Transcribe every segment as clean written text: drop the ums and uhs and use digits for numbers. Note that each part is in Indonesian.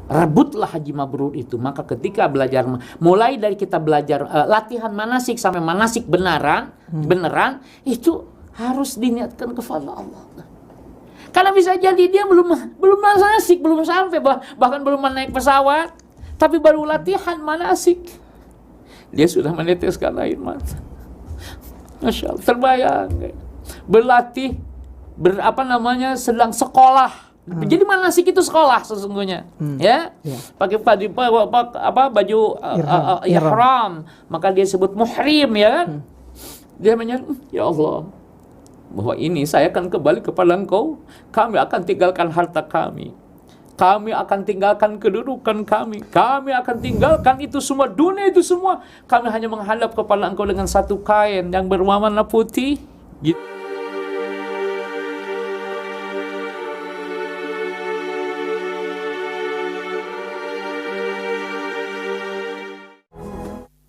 Rebutlah haji mabrur itu. Maka ketika belajar, mulai dari kita belajar latihan manasik sampai manasik beneran itu harus diniatkan kepada Allah. Karena bisa jadi dia belum manasik, belum sampai, bahkan belum naik pesawat, tapi baru latihan manasik, dia sudah meneteskan air mata. Masya Allah, terbayang berlatih, sedang sekolah. Jadi manasik itu sekolah sesungguhnya, ya. Pakai baju ihram, maka dia sebut muhrim, ya kan? Dia menyatakan, ya Allah, bahwa ini saya akan kembali kepada Engkau. Kami akan tinggalkan harta kami, kami akan tinggalkan kedudukan kami akan tinggalkan itu semua, dunia itu semua. Kami hanya menghadap kepada Engkau dengan satu kain yang berwarna putih. Gitu.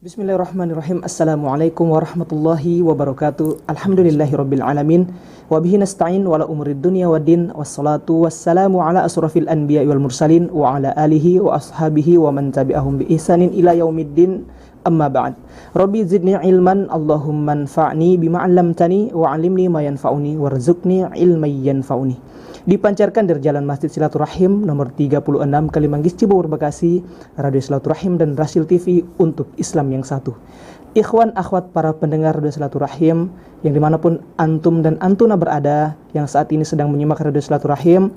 Bismillahirrahmanirrahim. Assalamualaikum warahmatullahi wabarakatuh. Alhamdulillahirabbil alamin wa bihi nasta'in wala umurid dunya waddin wassalatu wassalamu ala asrafil anbiya'i wal mursalin wa ala alihi wa ashabihi wa man tabi'ahum bi ihsanin ila yaumiddin. Amma ba'd. Rabbi zidni ilman, Allahumma anfa'ni bima 'allamtani wa 'allimni ma yanfa'uni warzuqni ilman yanfa'uni. Dipancarkan dari Jalan Masjid Silaturahim nomor 36 Kalimanggis Cibubur Bekasi, Radio Silaturahim dan Rasil TV untuk Islam yang satu. Ikhwan akhwat para pendengar Radio Silaturahim yang dimanapun antum dan antuna berada, yang saat ini sedang menyimak Radio Silaturahim.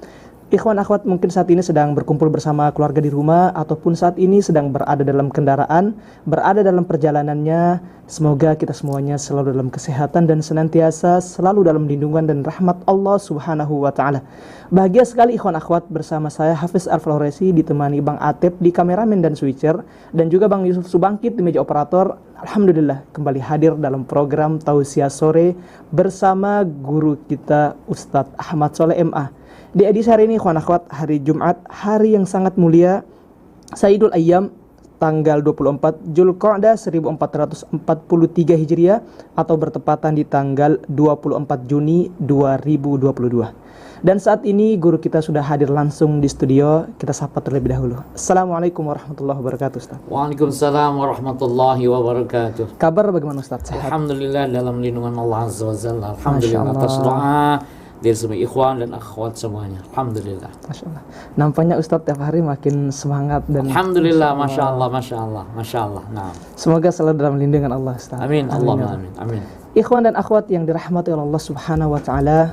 Ikhwan akhwat mungkin saat ini sedang berkumpul bersama keluarga di rumah, ataupun saat ini sedang berada dalam kendaraan, berada dalam perjalanannya. Semoga kita semuanya selalu dalam kesehatan dan senantiasa selalu dalam lindungan dan rahmat Allah Subhanahu wa Ta'ala. Bahagia sekali ikhwan akhwat, bersama saya Hafiz Al-Floresi ditemani Bang Atep di kameramen dan switcher, dan juga Bang Yusuf Subangkit di meja operator. Alhamdulillah kembali hadir dalam program Tausiah Sore bersama guru kita Ustadz Ahmad Soleh MA. Di edisi hari ini ikhwan akhwat, hari Jumat, hari yang sangat mulia, Sayyidul Ayyam, tanggal 24 Dzulqa'dah 1443 Hijriah, atau bertepatan di tanggal 24 Juni 2022. Dan saat ini guru kita sudah hadir langsung di studio. Kita sapa terlebih dahulu. Assalamualaikum warahmatullahi wabarakatuh, Ustaz. Waalaikumsalam warahmatullahi wabarakatuh. Kabar bagaimana, Ustaz? Sehat? Alhamdulillah dalam lindungan Allah Azza wa Jalla. Alhamdulillah atas doa dari semua ikhwan dan akhwat semuanya. Alhamdulillah. Masya Allah. Nampaknya Ustadz tiap hari makin semangat dan Alhamdulillah, Masya Allah, Masya Allah, Masya Allah. Nah. Semoga selalu dalam lindungan Allah, Ustaz. Amin, Allahumma amin, amin. Ikhwan dan akhwat yang dirahmati oleh Allah Subhanahu wa Ta'ala,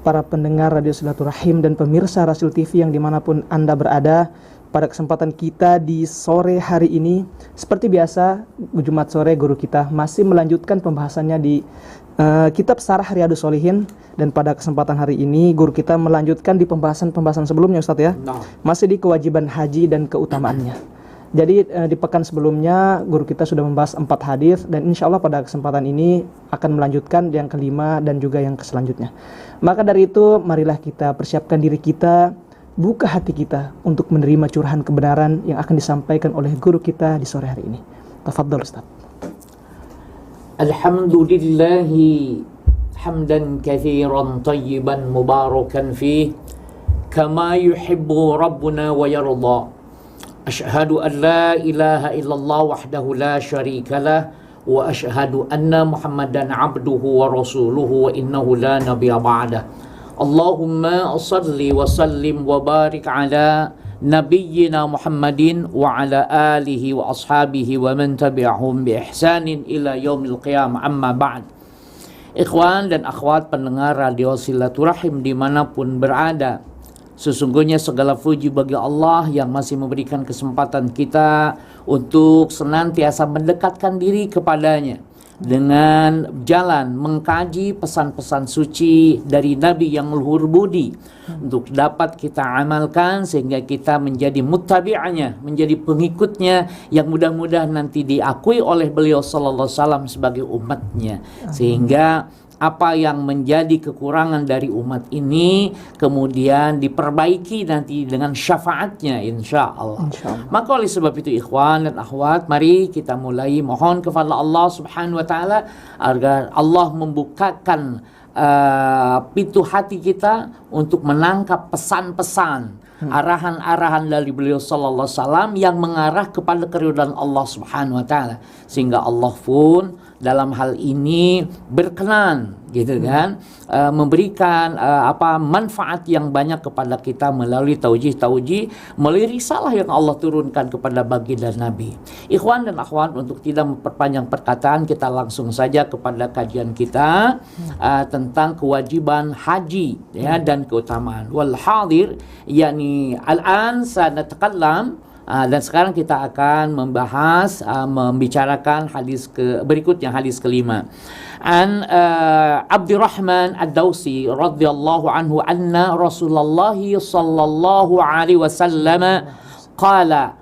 para pendengar Radio Silaturahim dan pemirsa Rasul TV yang dimanapun Anda berada, pada kesempatan kita di sore hari ini, seperti biasa, Jumat sore guru kita masih melanjutkan pembahasannya di kitab Syarah Riyadhus Shalihin. Dan pada kesempatan hari ini guru kita melanjutkan di pembahasan sebelumnya, Ustadz, ya. Masih di kewajiban haji dan keutamaannya. Jadi di pekan sebelumnya guru kita sudah membahas 4 hadis, dan insya Allah pada kesempatan ini akan melanjutkan yang kelima dan juga yang selanjutnya. Maka dari itu marilah kita persiapkan diri kita, buka hati kita untuk menerima curahan kebenaran yang akan disampaikan oleh guru kita di sore hari ini. Tafadhol, Ustaz. Alhamdulillahi hamdan katsiran tayyiban mubarakan fih kama yuhibbu rabbuna wa yarda. Asyhadu an la ilaha illallah wahdahu la syarikalah wa asyhadu anna Muhammadan abduhu wa rasuluhu wa innahu la nabiyya ba'dah. Allahumma shalli wa sallim wa barik ala nabiyyina Muhammadin wa ala alihi wa ashabihi wa man tabi'ahum bi ihsanin ila yaumil qiyamah, amma ba'd. Ikhwan dan akhwat pendengar Radio Silaturahim dimanapun berada, sesungguhnya segala puji bagi Allah yang masih memberikan kesempatan kita untuk senantiasa mendekatkan diri kepadanya dengan jalan mengkaji pesan-pesan suci dari Nabi yang luhur budi, untuk dapat kita amalkan sehingga kita menjadi muttabi'anya, menjadi pengikutnya yang mudah-mudahan nanti diakui oleh beliau sallallahu alaihi wasallam sebagai umatnya. Sehingga apa yang menjadi kekurangan dari umat ini kemudian diperbaiki nanti dengan syafaatnya, insya Allah. Maka oleh sebab itu ikhwan dan akhwat, mari kita mulai mohon kepada Allah Subhanahu wa Ta'ala agar Allah membukakan pintu hati kita untuk menangkap pesan-pesan arahan-arahan dari beliau sallallahu alaihi wasallam yang mengarah kepada keridhaan Allah Subhanahu wa taala, sehingga Allah pun dalam hal ini berkenan gitu kan, memberikan manfaat yang banyak kepada kita melalui taujih, melalui risalah yang Allah turunkan kepada baginda Nabi. Ikhwan dan akhwat, untuk tidak memperpanjang perkataan, kita langsung saja kepada kajian kita tentang kewajiban haji ya dan keutamaan. Wal hadir yakni al-an sanatakallam. Dan sekarang kita akan membahas, membicarakan hadis berikutnya, hadis kelima. An Abdurrahman Ad-Dawsi radhiyallahu anhu anna Rasulullah sallallahu alaihi wasallam qala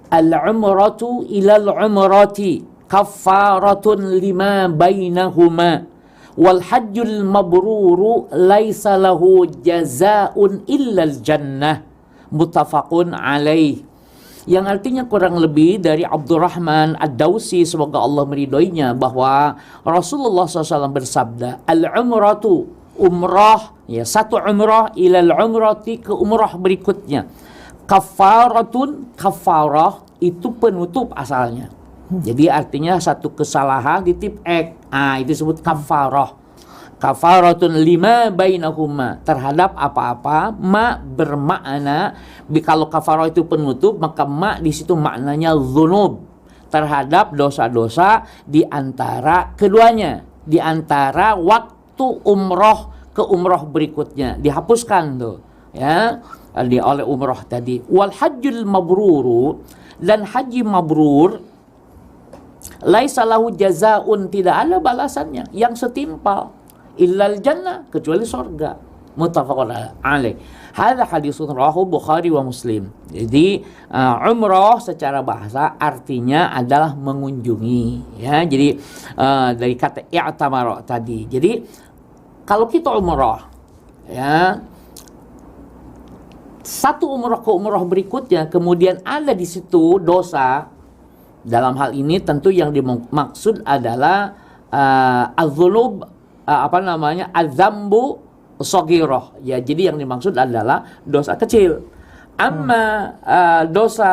al-umratu ila al-umrati kaffaratun lima bainahuma wal hajjul mabruru laisa lahu jazaa'un illa al-jannah, muttafaqun alaih. Yang artinya kurang lebih dari Abdurrahman Ad-Dawsi, semoga Allah meridhoinya, bahwa Rasulullah SAW bersabda, al-umratu, umrah, ya satu umrah, ilal umrati, ke umrah berikutnya, kafaratun, kafarah itu penutup asalnya. Jadi artinya satu kesalahan ditip itu disebut kafarah. Kafaratun lima bainahuma, terhadap apa-apa. Ma bermakna, kalau kafarah itu penutup, maka ma di situ maknanya dzunub, terhadap dosa-dosa di antara keduanya, di antara waktu umroh ke umroh berikutnya, dihapuskan tuh ya oleh umroh tadi. Wal hajjul mabruru, dan haji mabrur, laisa lahu jazaun, tidak ada balasannya yang setimpal, illal jannah, kecuali surga. Muttafaqun alaih. Hadza hadisun rawahu Bukhari wa Muslim. Jadi umrah secara bahasa artinya adalah mengunjungi ya. Jadi dari kata i'tamara tadi. Jadi kalau kita umrah ya, satu umrah ke umrah berikutnya kemudian ada di situ dosa, dalam hal ini tentu yang dimaksud adalah az-dzunub, az-dzambu shaghirah ya. Jadi yang dimaksud adalah dosa kecil. Amma dosa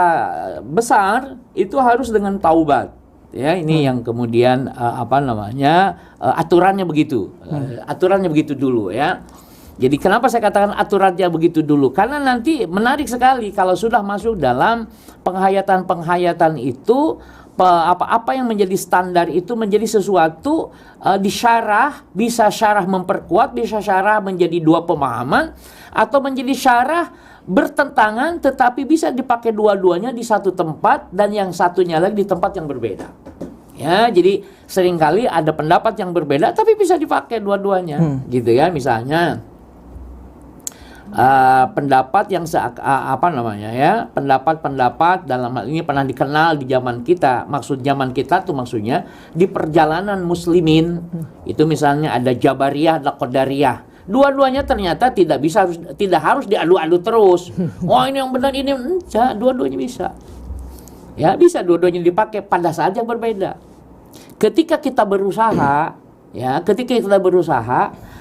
besar itu harus dengan taubat ya. Ini yang kemudian aturannya begitu. Aturannya begitu dulu ya. Jadi kenapa saya katakan aturannya begitu dulu? Karena nanti menarik sekali kalau sudah masuk dalam penghayatan itu, apa yang menjadi standar itu menjadi sesuatu disyarah, bisa syarah memperkuat, bisa syarah menjadi dua pemahaman, atau menjadi syarah bertentangan tetapi bisa dipakai dua-duanya di satu tempat dan yang satunya lagi di tempat yang berbeda. Ya, jadi seringkali ada pendapat yang berbeda tapi bisa dipakai dua-duanya, gitu ya. Misalnya pendapat yang pendapat dalam hal ini pernah dikenal di zaman kita. Maksud zaman kita tuh maksudnya di perjalanan muslimin itu, misalnya ada Jabariyah, ada Qadariyah. Dua-duanya ternyata tidak harus diadu-adu terus. Oh ini yang benar, ini enggak, dua-duanya bisa. Ya, bisa dua-duanya dipakai pada saat yang berbeda. Ketika kita berusaha,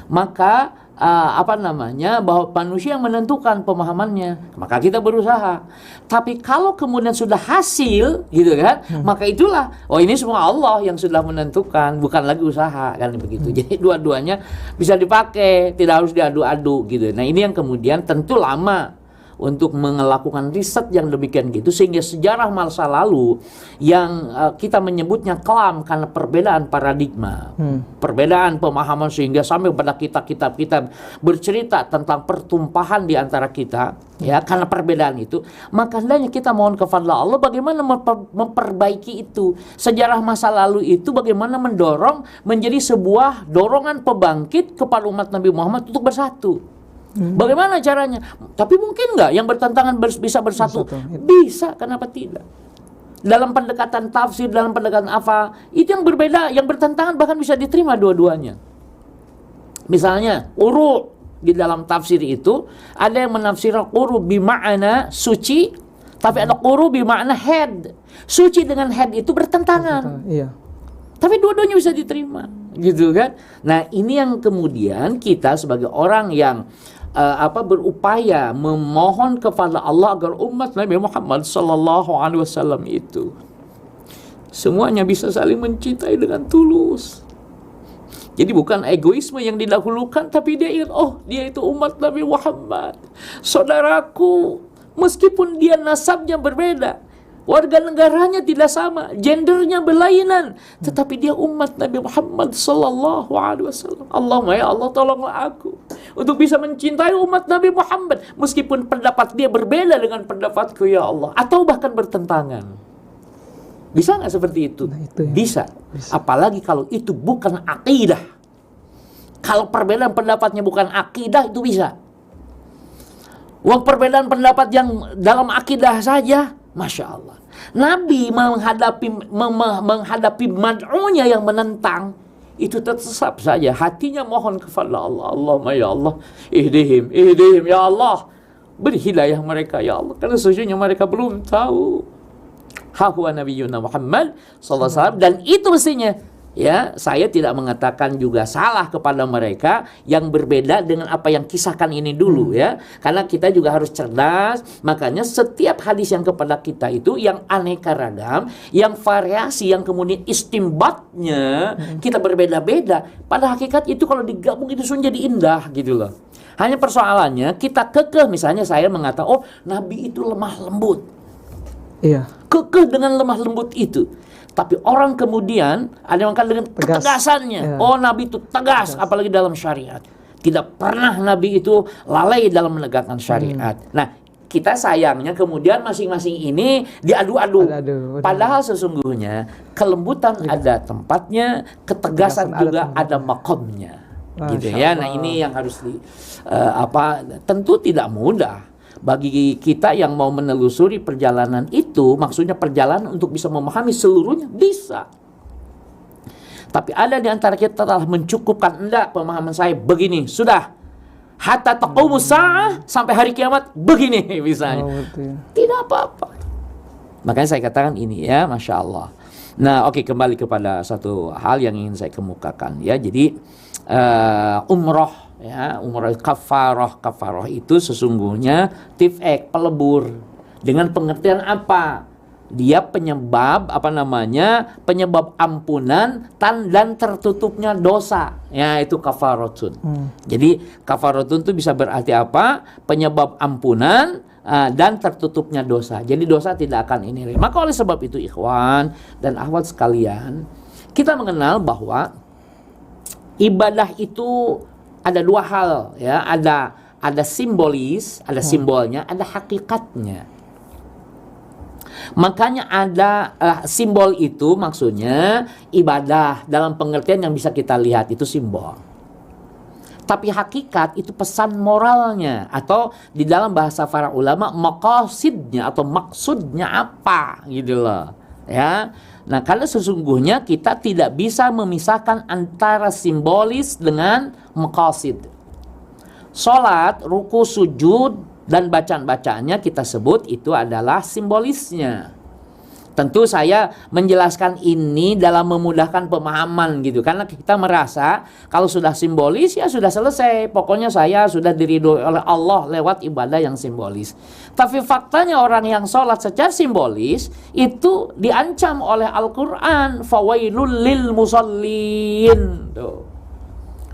maka bahwa manusia yang menentukan pemahamannya, maka kita berusaha. Tapi kalau kemudian sudah hasil, gitu kan, maka itulah, ini semua Allah yang sudah menentukan, bukan lagi usaha, kan begitu. Jadi dua-duanya bisa dipakai, tidak harus diadu-adu, gitu. Nah ini yang kemudian tentu lama untuk melakukan riset yang demikian gitu, sehingga sejarah masa lalu yang kita menyebutnya kelam karena perbedaan paradigma, perbedaan pemahaman, sehingga sampai pada kitab-kitab kita bercerita tentang pertumpahan di antara kita ya, karena perbedaan itu. Maka hendaknya kita mohon kepada Allah bagaimana memperbaiki itu. Sejarah masa lalu itu bagaimana mendorong menjadi sebuah dorongan pembangkit kepada umat Nabi Muhammad untuk bersatu. Bagaimana caranya? Tapi mungkin nggak yang bertentangan bisa bersatu? Bisa, kenapa tidak? Dalam pendekatan tafsir, dalam pendekatan apa, itu yang berbeda, yang bertentangan bahkan bisa diterima dua-duanya. Misalnya, uru di dalam tafsir itu ada yang menafsirkan uru bima'na suci, tapi ada uru bima'na head. Suci dengan head itu bertentangan. Iya. Tapi dua-duanya bisa diterima, gitu kan? Nah, ini yang kemudian kita sebagai orang yang berupaya memohon kepada Allah agar umat Nabi Muhammad sallallahu alaihi wasallam itu semuanya bisa saling mencintai dengan tulus. Jadi bukan egoisme yang didahulukan, tapi dia ingat, oh dia itu umat Nabi Muhammad, saudaraku, meskipun dia nasabnya berbeda, warga negaranya tidak sama, gendernya berlainan, tetapi dia umat Nabi Muhammad sallallahu alaihi wasallam. Allahumma ya Allah, tolonglah aku untuk bisa mencintai umat Nabi Muhammad meskipun pendapat dia berbeda dengan pendapatku ya Allah, atau bahkan bertentangan. Bisa nggak seperti itu? Nah, itu ya. Bisa. Apalagi kalau itu bukan akidah. Kalau perbedaan pendapatnya bukan akidah, itu bisa. Wong perbedaan pendapat yang dalam akidah saja, Masya Allah. Nabi menghadapi mad'unya yang menentang, itu tetap saja hatinya mohon kepada Allah. Allahumma ya Allah, ihdihim ya Allah, beri hidayah mereka ya Allah, karena sesungguhnya mereka belum tahu. Hawa Nabiyuna Muhammad sallallahu alaihi wasallam. Dan itu mestinya, ya, saya tidak mengatakan juga salah kepada mereka yang berbeda dengan apa yang kisahkan ini dulu, ya, karena kita juga harus cerdas. Makanya setiap hadis yang kepada kita itu yang aneka ragam, yang variasi, yang kemudian istimbatnya kita berbeda-beda, pada hakikat itu kalau digabung itu sudah jadi indah gitu loh. Hanya persoalannya kita kekeh, misalnya saya mengatakan, oh Nabi itu lemah lembut. Iya. Kekeh dengan lemah lembut itu. Tapi orang kemudian ada yang akan dengan ketegasannya. Ya. Oh Nabi itu tegas, apalagi dalam syariat. Tidak pernah Nabi itu lalai dalam menegakkan syariat. Nah, kita sayangnya kemudian masing-masing ini diadu-adu. Padahal sesungguhnya kelembutan ada tempatnya, ketegasan juga ada makomnya. Gitu ya. Nah, ini yang harus tentu tidak mudah bagi kita yang mau menelusuri perjalanan itu. Maksudnya perjalanan untuk bisa memahami seluruhnya bisa. Tapi ada di antara kita telah mencukupkan, enggak, pemahaman saya begini, sudah. Hatta taqumus sa'ah, sampai hari kiamat begini misalnya. Tidak apa-apa. Makanya saya katakan ini ya, Masya Allah. Nah, oke, kembali kepada satu hal yang ingin saya kemukakan ya. Jadi umroh, ya, umroh kafaroh itu sesungguhnya tif'ek, pelebur. Dengan pengertian apa? Dia penyebab penyebab ampunan dan tertutupnya dosa. Ya, itu kafaratun. Jadi kafaratun itu bisa berarti apa? Penyebab ampunan dan tertutupnya dosa. Jadi dosa tidak akan ini. Maka oleh sebab itu ikhwan dan akhwat sekalian, kita mengenal bahwa ibadah itu ada dua hal, ya. Ada simbolis, ada simbolnya, ada hakikatnya. Makanya ada simbol itu maksudnya ibadah dalam pengertian yang bisa kita lihat itu simbol. Tapi hakikat itu pesan moralnya, atau di dalam bahasa para ulama maqasidnya atau maksudnya apa gitu loh, ya. Nah, karena sesungguhnya kita tidak bisa memisahkan antara simbolis dengan maqasid. Salat, ruku, sujud dan bacaan-bacaannya kita sebut itu adalah simbolisnya. Tentu saya menjelaskan ini dalam memudahkan pemahaman gitu, karena kita merasa kalau sudah simbolis ya sudah selesai, pokoknya saya sudah diridhoi oleh Allah lewat ibadah yang simbolis. Tapi faktanya orang yang sholat secara simbolis itu diancam oleh Al-Quran, fawailul lil musallin. Tuh.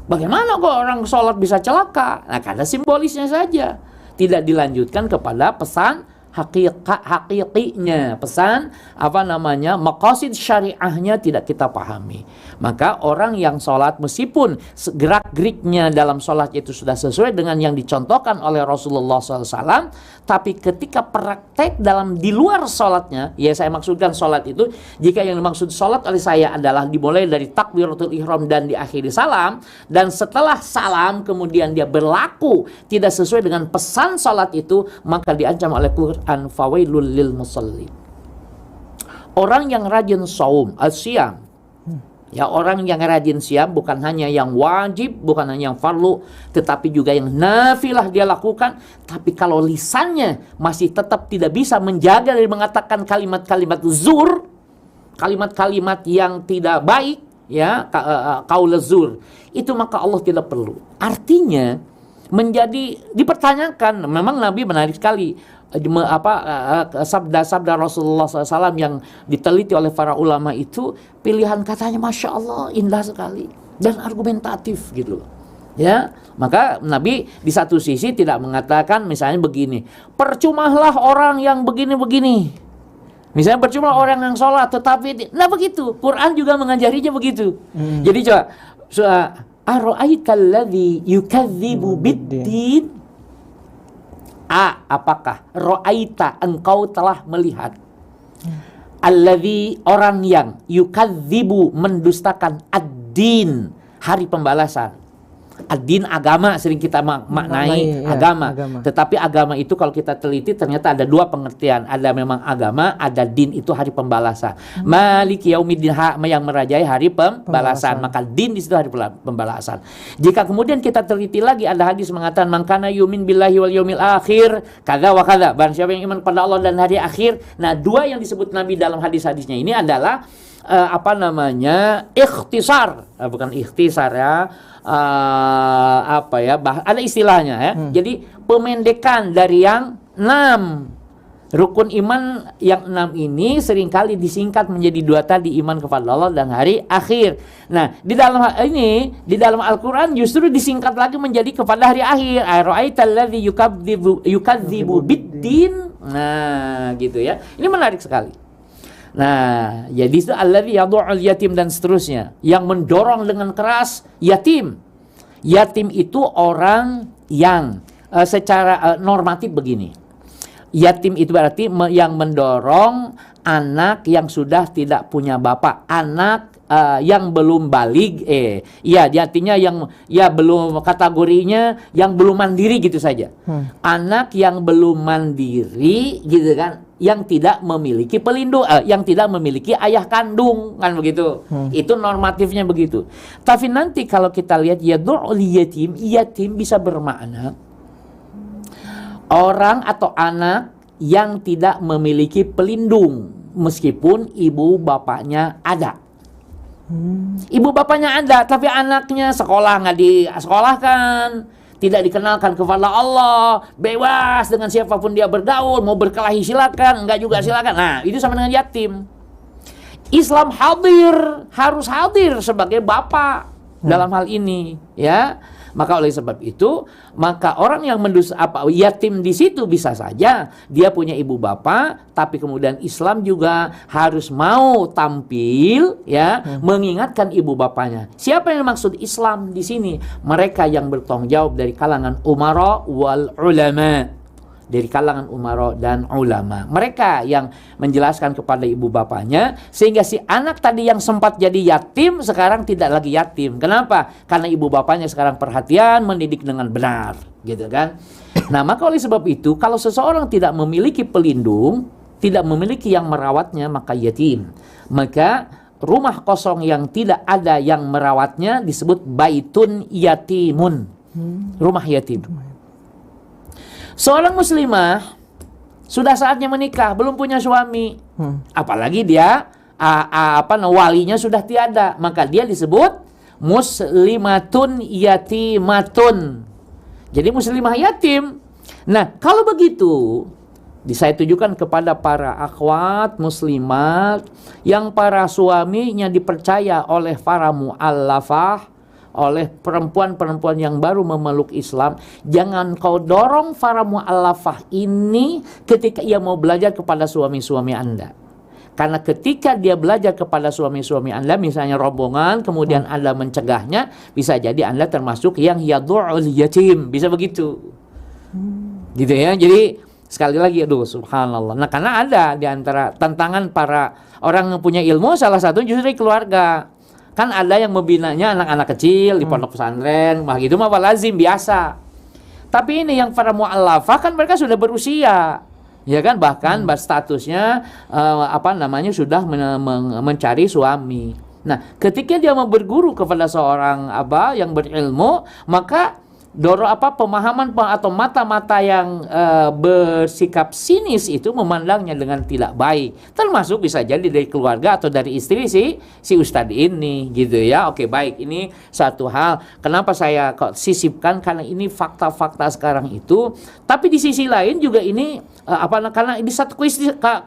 Bagaimana kok orang sholat bisa celaka? Nah, karena simbolisnya saja, tidak dilanjutkan kepada pesan hakikinya, pesan maqasid syariahnya tidak kita pahami. Maka orang yang sholat meskipun gerak-geriknya dalam sholat itu sudah sesuai dengan yang dicontohkan oleh Rasulullah SAW, tapi ketika praktek di luar sholatnya, ya saya maksudkan sholat itu, jika yang dimaksud sholat oleh saya adalah dimulai dari takbiratul ihram dan diakhiri salam, dan setelah salam kemudian dia berlaku tidak sesuai dengan pesan sholat itu, maka diancam oleh Quran, fawailul lil musalli. Orang yang rajin saum, al-siyam, ya, orang yang rajin siam bukan hanya yang wajib, bukan hanya yang fardu, tetapi juga yang nafilah dia lakukan. Tapi kalau lisannya masih tetap tidak bisa menjaga dari mengatakan kalimat-kalimat zur, kalimat-kalimat yang tidak baik, ya, qaul zur, itu maka Allah tidak perlu. Artinya menjadi dipertanyakan. Memang Nabi menarik sekali sabda-sabda Rasulullah SAW yang diteliti oleh para ulama itu, pilihan katanya Masya Allah indah sekali dan argumentatif gitu. Ya, maka Nabi di satu sisi tidak mengatakan misalnya begini, percumalah orang yang begini-begini. Misalnya percuma orang yang sholat, tetapi nah begitu. Quran juga mengajarinya begitu. Jadi coba, ara'aital ladzi yukadzibu bid-din. Apakah ra'aita engkau telah melihat alladzi orang yang yukadzibu mendustakan ad-din, hari pembalasan. Ad-din agama sering kita maknai agama. Tetapi agama itu kalau kita teliti ternyata ada dua pengertian. Ada memang agama, ada din itu hari pembalasan. Maliki yaumiddin, yang merajai hari pembalasan. Maka din di situ hari pembalasan. Jika kemudian kita teliti lagi, ada hadis mengatakan man kana yu'min billahi wal yaumil akhir kadza wa kadza. Barang siapa yang iman pada Allah dan hari akhir. Nah, dua yang disebut Nabi dalam hadis-hadisnya ini adalah ikhtisar, bukan ikhtisar ya, ada istilahnya ya. Jadi pemendekan dari yang 6 rukun iman, yang 6 ini seringkali disingkat menjadi 2 tadi, iman kepada Allah dan hari akhir. Nah, di dalam Al-Qur'an justru disingkat lagi menjadi kepada hari akhir. Ara'aital ladzi yukadzibu bid-din. Nah, gitu ya. Ini menarik sekali. Nah, jadi itu allazi yad'ul yatim dan seterusnya, yang mendorong dengan keras yatim. Yatim itu orang yang secara normatif begini. Yatim itu berarti yang mendorong anak yang sudah tidak punya bapak, anak yang belum balig, artinya yang belum, kategorinya yang belum mandiri gitu saja. Anak yang belum mandiri gitu kan, yang tidak memiliki pelindung, yang tidak memiliki ayah kandung, kan begitu. Itu normatifnya begitu. Tapi nanti kalau kita lihat yad'ul yatim, yatim bisa bermakna orang atau anak yang tidak memiliki pelindung meskipun ibu bapaknya ada. Ibu bapaknya ada, tapi anaknya sekolah nggak disekolahkan, tidak dikenalkan kepada Allah, bebas dengan siapapun dia bergaul, mau berkelahi silakan, enggak juga silakan. Nah, itu sama dengan yatim. Islam harus hadir sebagai bapak dalam hal ini, ya. Maka oleh sebab itu, maka orang yang yatim di situ bisa saja dia punya ibu bapak, tapi kemudian Islam juga harus mau tampil, ya, mengingatkan ibu bapaknya. Siapa yang maksud Islam di sini? Mereka yang bertanggung jawab dari kalangan umara wal ulama. Dari kalangan umara dan ulama. Mereka yang menjelaskan kepada ibu bapaknya, sehingga si anak tadi yang sempat jadi yatim sekarang tidak lagi yatim. Kenapa? Karena ibu bapaknya sekarang perhatian, mendidik dengan benar, gitu kan. Nah, maka oleh sebab itu, kalau seseorang tidak memiliki pelindung, tidak memiliki yang merawatnya, maka yatim. Maka rumah kosong yang tidak ada yang merawatnya disebut baitun yatimun. Rumah yatim. Seorang muslimah sudah saatnya menikah, belum punya suami, apalagi dia walinya sudah tiada, maka dia disebut muslimatun yatimatun. Jadi muslimah yatim. Nah, kalau begitu, saya tujukan kepada para akhwat muslimat yang para suaminya dipercaya oleh para mu'allafah, oleh perempuan-perempuan yang baru memeluk Islam. Jangan kau dorong para mu'allafah ini ketika ia mau belajar kepada suami-suami Anda. Karena ketika dia belajar kepada suami-suami Anda, misalnya rombongan, kemudian Anda mencegahnya, bisa jadi Anda termasuk yang yad'ul yatim. Bisa begitu. Gitu ya. Jadi sekali lagi, subhanallah. Nah, karena ada di antara tantangan para orang yang punya ilmu, salah satu justru dari keluarga. Kan ada yang membinanya anak-anak kecil di pondok pesantren, gitu mah lazim biasa. Tapi ini yang para mu'allafah kan mereka sudah berusia, ya kan, bahkan statusnya sudah mencari suami. Nah, ketika dia mau berguru kepada seorang yang berilmu, maka pemahaman atau mata-mata yang bersikap sinis itu memandangnya dengan tidak baik. Termasuk bisa jadi dari keluarga atau dari istri si ustadz ini gitu ya. Oke, baik, ini satu hal. Kenapa saya kok sisipkan, karena ini fakta-fakta sekarang itu. Tapi di sisi lain juga ini karena ini satu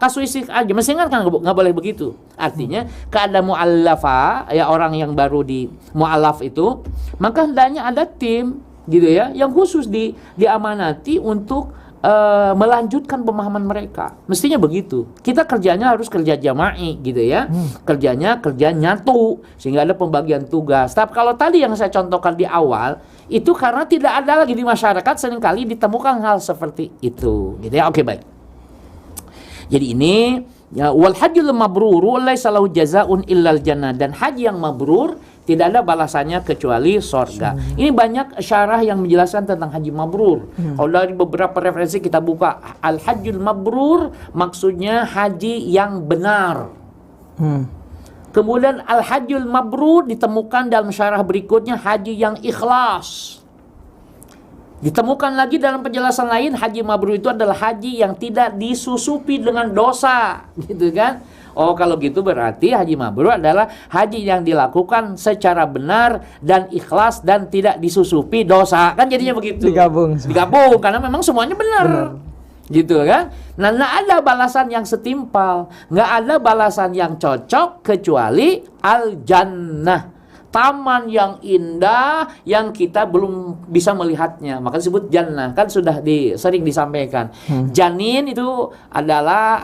kasuistik aja. Mestinya kan nggak boleh begitu. Artinya keadaan mu'allafa, ya orang yang baru di mu'allaf itu, maka hendaknya ada tim gitu ya, yang khusus diamanati untuk melanjutkan pemahaman mereka. Mestinya begitu. Kita kerjanya harus kerja jama'i gitu ya. Kerja nyatu sehingga ada pembagian tugas. Tapi kalau tadi yang saya contohkan di awal itu karena tidak ada lagi di masyarakat, seringkali ditemukan hal seperti itu gitu ya. Oke, baik. Jadi ini ya, wal hajjul mabrur laisa lahu jazaa'un illal jannah, dan haji yang mabrur tidak ada balasannya kecuali sorga. Ini banyak syarah yang menjelaskan tentang haji mabrur. Kalau dari beberapa referensi kita buka, al-hajjul mabrur maksudnya haji yang benar. Kemudian al-hajjul mabrur ditemukan dalam syarah berikutnya haji yang ikhlas. Ditemukan lagi dalam penjelasan lain, haji mabrur itu adalah haji yang tidak disusupi dengan dosa, gitu kan? Oh, kalau gitu berarti haji mabrur adalah haji yang dilakukan secara benar dan ikhlas dan tidak disusupi dosa. Kan jadinya begitu. Digabung karena memang semuanya benar. Gitu kan? Nah, nggak ada balasan yang setimpal, nggak ada balasan yang cocok kecuali al-jannah. Taman yang indah yang kita belum bisa melihatnya, maka disebut jannah. Kan sudah sering disampaikan. Janin itu adalah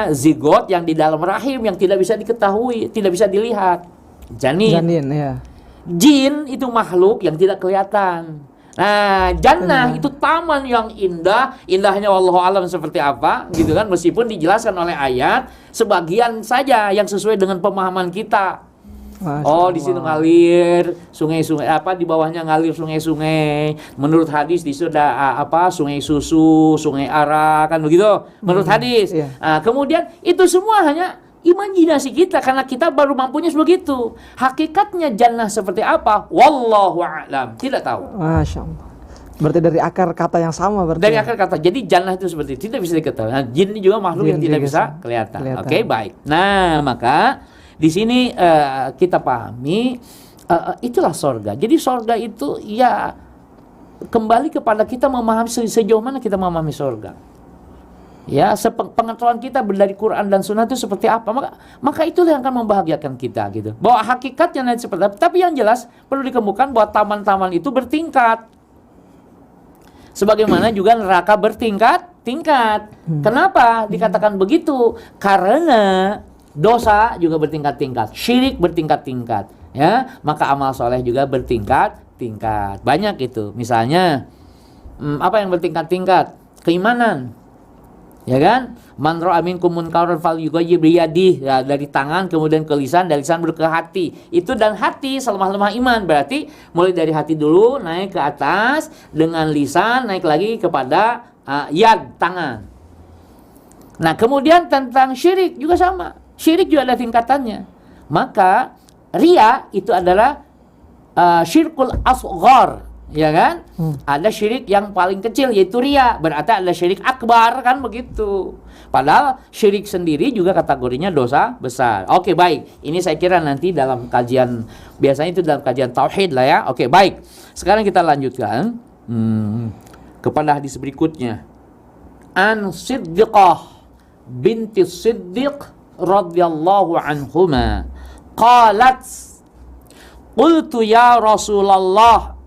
zigot yang di dalam rahim yang tidak bisa diketahui, tidak bisa dilihat. Janin ya. Jin itu makhluk yang tidak kelihatan. Nah, jannah itu taman yang indah. Indahnya wallahu alam seperti apa gitu kan, meskipun dijelaskan oleh ayat sebagian saja yang sesuai dengan pemahaman kita. Di situ ngalir sungai-sungai, di bawahnya ngalir sungai-sungai. Menurut hadis di situ ada sungai susu, sungai ara, kan begitu. Menurut hadis. Kemudian itu semua hanya imajinasi kita karena kita baru mampunya begitu. Hakikatnya jannah seperti apa? Wallahu a'lam. Tidak tahu. Masya Allah. Berarti dari akar kata yang sama berarti. Dari akar kata. Jadi jannah itu seperti itu, tidak bisa diketahui. Nah, jin juga makhluk yang tidak bisa kelihatan. Oke, baik. Nah, maka di sini kita pahami itulah sorga. Jadi sorga itu ya kembali kepada kita memahami sejauh mana kita memahami sorga. Ya, pengetahuan kita dari Quran dan Sunnah itu seperti apa, maka itulah yang akan membahagiakan kita gitu. Bahwa hakikatnya nanti seperti apa. Tapi yang jelas perlu dikemukakan bahwa taman-taman itu bertingkat. Sebagaimana juga neraka bertingkat-tingkat. Kenapa dikatakan begitu? Karena dosa juga bertingkat-tingkat, syirik bertingkat-tingkat, ya. Maka amal soleh juga bertingkat-tingkat. Banyak itu. Misalnya, apa yang bertingkat-tingkat? Keimanan, ya kan? Man ra'a minkum munkaran falyughayyir biyadihi, ya, dari tangan kemudian ke lisan, dari lisan ke hati. Itu dan hati selemah-lemah iman. Berarti mulai dari hati dulu naik ke atas, dengan lisan naik lagi kepada yad, tangan. Nah, kemudian tentang syirik juga sama. Syirik juga ada tingkatannya. Maka riya itu adalah syirkul asghar, ya kan? Ada syirik yang paling kecil yaitu riya. Berarti ada syirik akbar, kan begitu. Padahal syirik sendiri juga kategorinya dosa besar. Oke, baik. Ini saya kira nanti dalam kajian, biasanya itu dalam kajian tauhid lah ya. Oke, baik. Sekarang kita lanjutkan kepada hadis berikutnya. An Siddiqah binti Siddiq radhiyallahu anhuma qalat qultu ya Rasulullah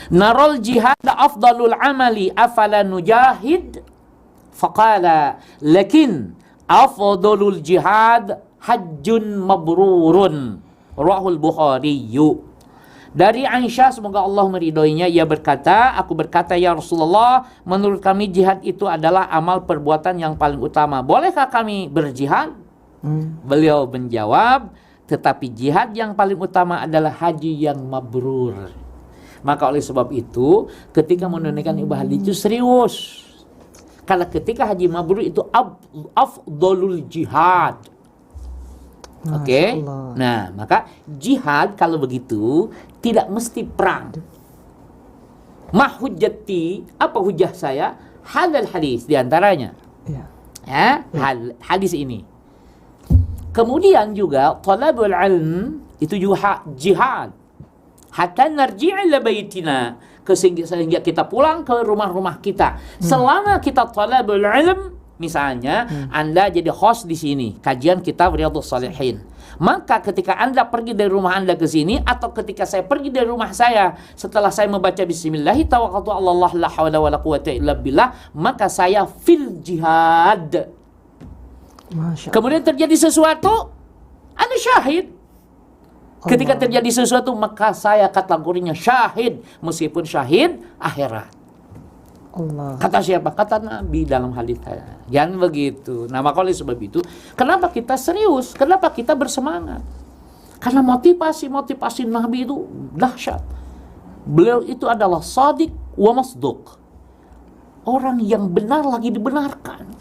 naral jihad afdalul amali afala nujahid faqala lakin afdalul jihad hajjun mabrurun rawahul Bukhari. Dari Aisyah, semoga Allah meridhoinya, ia berkata, aku berkata ya Rasulullah, menurut kami jihad itu adalah amal perbuatan yang paling utama. Bolehkah kami berjihad? Beliau menjawab, tetapi jihad yang paling utama adalah haji yang mabrur. Maka oleh sebab itu, ketika menunaikan ibadah haji itu serius. Karena ketika haji mabrur itu afdalul jihad. Oke. Nah, maka jihad kalau begitu tidak mesti perang. Ma hujjati, apa hujah saya? Hadzal hadis, di antaranya. Ya, hadis ini. Kemudian juga talabul ilm itu juga jihad. Hatta narji'a ila baitina, sehingga kita pulang ke rumah-rumah kita. Selama kita talabul ilm, misalnya Anda jadi host di sini, kajian kitab Riyadhus Shalihin. Maka ketika Anda pergi dari rumah Anda ke sini, atau ketika saya pergi dari rumah saya, setelah saya membaca bismillah tawakkaltu 'ala Allah la haula wala quwwata illa billah, maka saya fil jihad. Kemudian terjadi sesuatu, Anda syahid. Ketika terjadi sesuatu, maka saya kategorinya syahid, meskipun syahid akhirat. Kata siapa? Kata Nabi dalam hadis saya. Jangan begitu. Nah, maka oleh sebab itu, kenapa kita serius? Kenapa kita bersemangat? Karena motivasi Nabi itu dahsyat. Beliau itu adalah shadiq wa masduq. Orang yang benar lagi dibenarkan.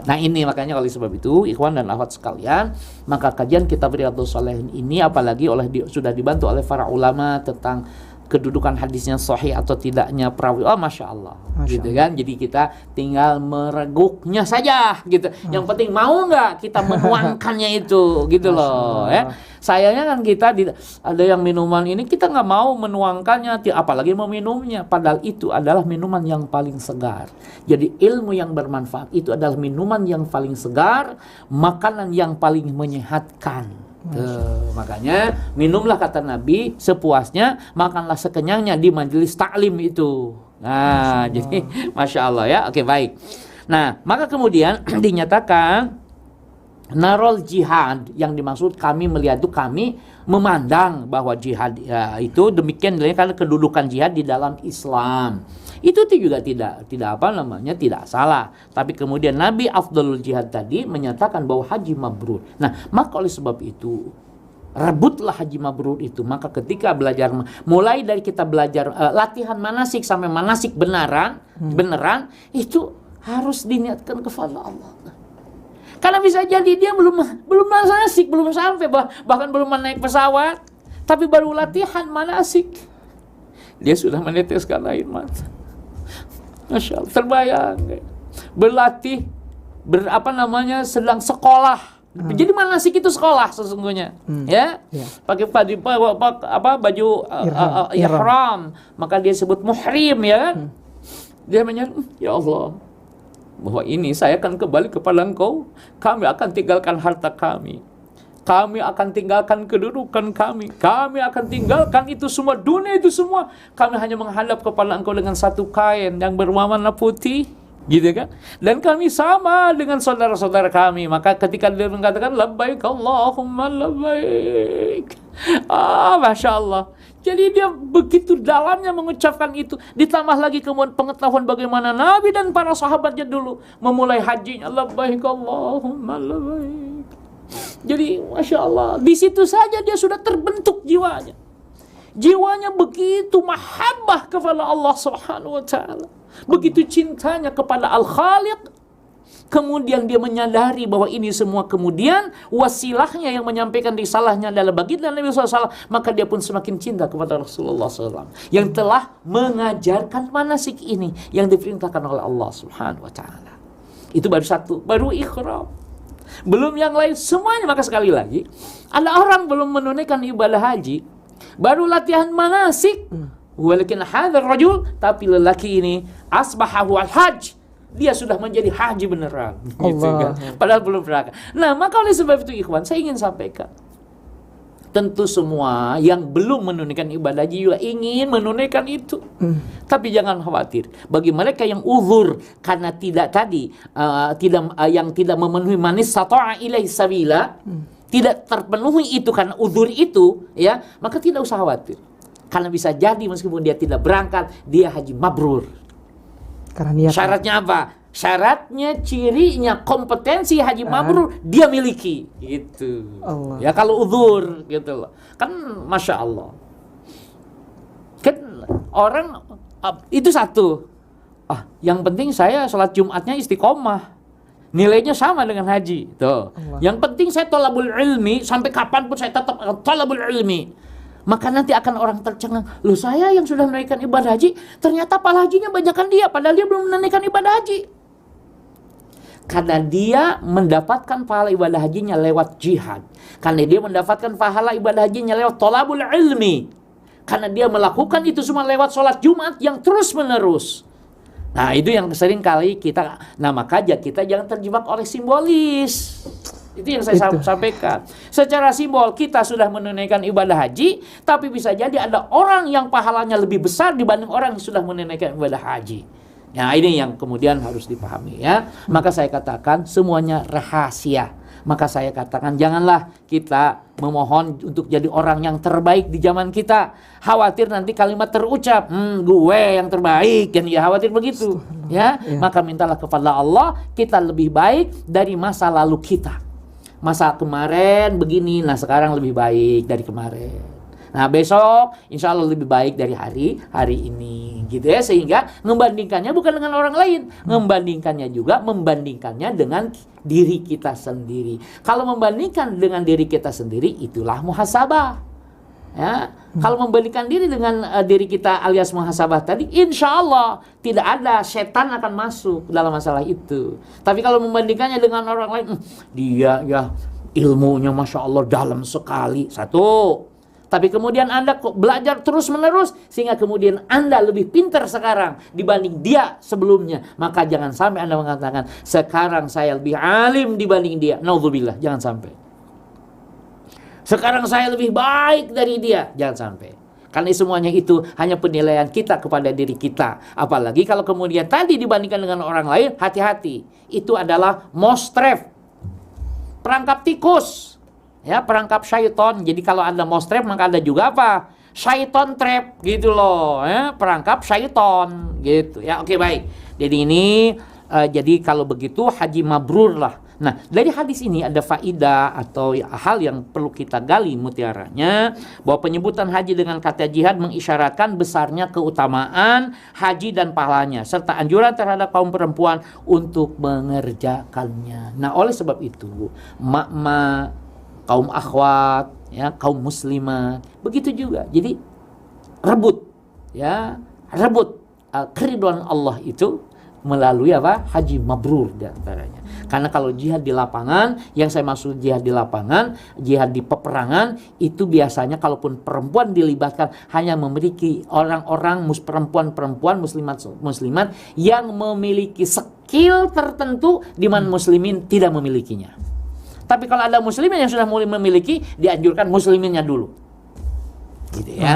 Nah, ini makanya oleh sebab itu, ikhwan dan akhwat sekalian, maka kajian kitab Riyadhus Shalihin ini apalagi sudah dibantu oleh para ulama tentang kedudukan hadisnya sahih atau tidaknya perawi. Oh, masya Allah, gitu kan. Jadi kita tinggal mereguknya saja, gitu. Yang penting mau nggak kita menuangkannya itu, gitu loh. Ya. Sayangnya kan kita ada yang minuman ini kita nggak mau menuangkannya, apalagi mau minumnya. Padahal itu adalah minuman yang paling segar. Jadi ilmu yang bermanfaat itu adalah minuman yang paling segar, makanan yang paling menyehatkan. Makanya minumlah kata Nabi sepuasnya, makanlah sekenyangnya di majelis taklim itu. Nah, jadi masya Allah ya. Oke, baik. Nah, maka kemudian dinyatakan narol jihad, yang dimaksud kami melihat itu kami memandang bahwa jihad ya, itu demikian karena kedudukan jihad di dalam Islam. Itu juga tidak salah. Tapi kemudian Nabi Afdalul Jihad tadi menyatakan bahwa haji mabrur. Nah, maka oleh sebab itu rebutlah haji mabrur itu. Maka ketika belajar, mulai dari kita belajar latihan manasik sampai manasik beneran itu harus diniatkan kepada Allah. Karena bisa jadi dia belum manasik, belum sampai, bahkan belum naik pesawat, tapi baru latihan manasik, dia sudah meneteskan air mata. Masya Allah, terbayang berlatih sedang sekolah. Jadi manasik itu sekolah sesungguhnya, ya. Pakai baju ihram, maka dia sebut muhrim, ya kan? Dia menyatakan, ya Allah, bahwa ini saya akan kembali kepada Engkau. Kami akan tinggalkan harta kami. Kami akan tinggalkan kedudukan kami. Kami akan tinggalkan itu semua, dunia itu semua. Kami hanya menghadap kepada Engkau dengan satu kain yang berwarna putih, gitu kan? Dan kami sama dengan saudara-saudara kami. Maka ketika dia mengatakan labbaik Allahumma labbaik, masya Allah. Jadi dia begitu dalamnya mengucapkan itu. Ditambah lagi kemudian pengetahuan bagaimana Nabi dan para sahabatnya dulu memulai hajinya, labbaik Allahumma labbaik. Jadi masya Allah, di situ saja dia sudah terbentuk jiwanya. Jiwanya begitu mahabbah kepada Allah Subhanahu wa taala. Begitu cintanya kepada Al-Khaliq. Kemudian dia menyadari bahwa ini semua kemudian wasilahnya yang menyampaikan risalahnya adalah baginda Nabi SAW. Maka dia pun semakin cinta kepada Rasulullah SAW yang telah mengajarkan manasik ini yang diperintahkan oleh Allah Subhanahu wa taala. Itu baru satu, baru ihram. Belum yang lain semuanya. Maka sekali lagi, ada orang belum menunaikan ibadah haji, baru latihan manasik. Walakin hadzal rajul, tapi lelaki ini asbahahu al-hajj, dia sudah menjadi haji beneran, gitu kan? Padahal belum berangkat. Nah, maka oleh sebab itu ikhwan, saya ingin sampaikan, tentu semua yang belum menunaikan ibadah haji juga ingin menunaikan itu. Tapi jangan khawatir. Bagi mereka yang uzur karena yang tidak memenuhi manis sata'a ilaihi sabila, tidak terpenuhi itu karena uzur itu, ya, maka tidak usah khawatir. Karena bisa jadi meskipun dia tidak berangkat, dia haji mabrur. Karena syaratnya apa? Syaratnya, cirinya, kompetensi haji mabrur dia miliki, gitu. Allah. Ya kalau uzur, gitu loh. Kan masya Allah. Kan orang itu satu. Yang penting saya sholat Jumatnya istiqomah. Nilainya sama dengan haji. Tuh. Yang penting saya thalabul ilmi, sampai kapanpun saya tetap thalabul ilmi. Maka nanti akan orang tercengang, loh saya yang sudah menunaikan ibadah haji, ternyata pahala hajinya banyakan dia, padahal dia belum menunaikan ibadah haji. Karena dia mendapatkan pahala ibadah hajinya lewat jihad. Karena dia mendapatkan pahala ibadah hajinya lewat thalabul ilmi. Karena dia melakukan itu semua lewat sholat Jumat yang terus menerus. Nah itu yang sering kali kita, nah makanya kita jangan terjebak oleh simbolis. Itu yang saya sampaikan. Secara simbol kita sudah menunaikan ibadah haji, tapi bisa jadi ada orang yang pahalanya lebih besar dibanding orang yang sudah menunaikan ibadah haji. Nah ini yang kemudian harus dipahami ya. Maka saya katakan semuanya rahasia. Maka saya katakan janganlah kita memohon untuk jadi orang yang terbaik di zaman kita. Khawatir nanti kalimat terucap, gue yang terbaik, kan ya, khawatir begitu ya. Maka mintalah kepada Allah kita lebih baik dari masa lalu kita. Masa kemarin begini, nah sekarang lebih baik dari kemarin. Nah besok insya Allah lebih baik dari hari ini gitu ya. Sehingga membandingkannya bukan dengan orang lain, membandingkannya dengan diri kita sendiri. Kalau membandingkan dengan diri kita sendiri, itulah muhasabah ya. Kalau membandingkan diri dengan diri kita alias muhasabah tadi, insya Allah tidak ada setan akan masuk dalam masalah itu. Tapi kalau membandingkannya dengan orang lain, dia ya ilmunya masya Allah dalam sekali, satu. Tapi kemudian Anda kok belajar terus-menerus sehingga kemudian Anda lebih pintar sekarang dibanding dia sebelumnya. Maka jangan sampai Anda mengatakan, sekarang saya lebih alim dibanding dia. Naudzubillah, jangan sampai. Sekarang saya lebih baik dari dia. Jangan sampai. Karena semuanya itu hanya penilaian kita kepada diri kita. Apalagi kalau kemudian tadi dibandingkan dengan orang lain, hati-hati. Itu adalah mostref, perangkap tikus. Ya, perangkap syaiton. Jadi kalau Anda mau trap, maka Anda juga apa? Syaiton trap gitu loh ya, perangkap syaiton gitu ya. Oke, baik. Jadi ini jadi kalau begitu haji mabrur lah. Nah, dari hadis ini ada faidah atau hal yang perlu kita gali mutiaranya, bahwa penyebutan haji dengan kata jihad mengisyaratkan besarnya keutamaan haji dan pahalanya serta anjuran terhadap kaum perempuan untuk mengerjakannya. Nah, oleh sebab itu, kaum akhwat, ya, kaum muslimat, begitu juga. Jadi rebut keridhaan Allah itu melalui apa? Haji mabrur di antaranya. Karena kalau jihad di lapangan, yang saya maksud jihad di lapangan, jihad di peperangan, itu biasanya kalaupun perempuan dilibatkan hanya memiliki orang-orang perempuan muslimat yang memiliki skill tertentu di mana muslimin tidak memilikinya. Tapi kalau ada muslimin yang sudah mulai memiliki, dianjurkan musliminnya dulu, gitu ya.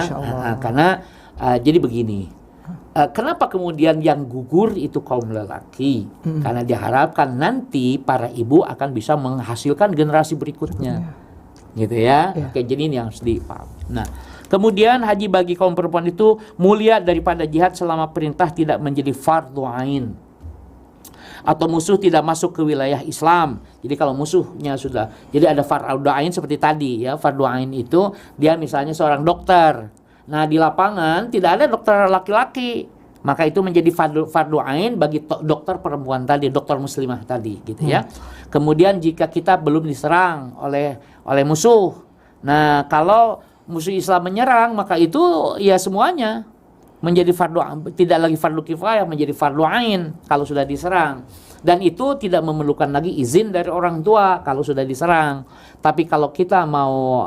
Karena jadi begini, kenapa kemudian yang gugur itu kaum lelaki? Karena diharapkan nanti para ibu akan bisa menghasilkan generasi berikutnya, gitu ya. Oke, jadi ini yang harus dipahami. Nah, kemudian haji bagi kaum perempuan itu mulia daripada jihad selama perintah tidak menjadi fardhu ain atau musuh tidak masuk ke wilayah Islam. Jadi kalau musuhnya sudah, jadi ada fardhu ain seperti tadi ya. Fardhu ain itu dia misalnya seorang dokter. Nah, di lapangan tidak ada dokter laki-laki. Maka itu menjadi fardhu ain bagi dokter perempuan tadi, dokter muslimah tadi gitu ya. Kemudian jika kita belum diserang oleh musuh. Nah, kalau musuh Islam menyerang, maka itu ya semuanya menjadi tidak lagi fardu kifayah, menjadi fardhu ain kalau sudah diserang. Dan itu tidak memerlukan lagi izin dari orang tua kalau sudah diserang. Tapi kalau kita mau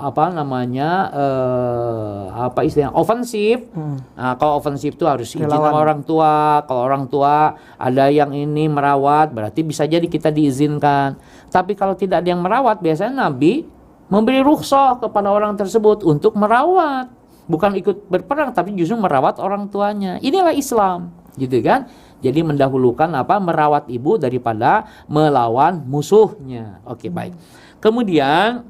istilahnya ofensif, nah, kalau ofensif itu harus izin sama orang tua. Kalau orang tua ada yang ini merawat, berarti bisa jadi kita diizinkan. Tapi kalau tidak ada yang merawat, biasanya Nabi memberi rukhsah kepada orang tersebut untuk merawat. Bukan ikut berperang, tapi justru merawat orang tuanya. Inilah Islam, gitu kan? Jadi mendahulukan merawat ibu daripada melawan musuhnya. Oke, baik. Kemudian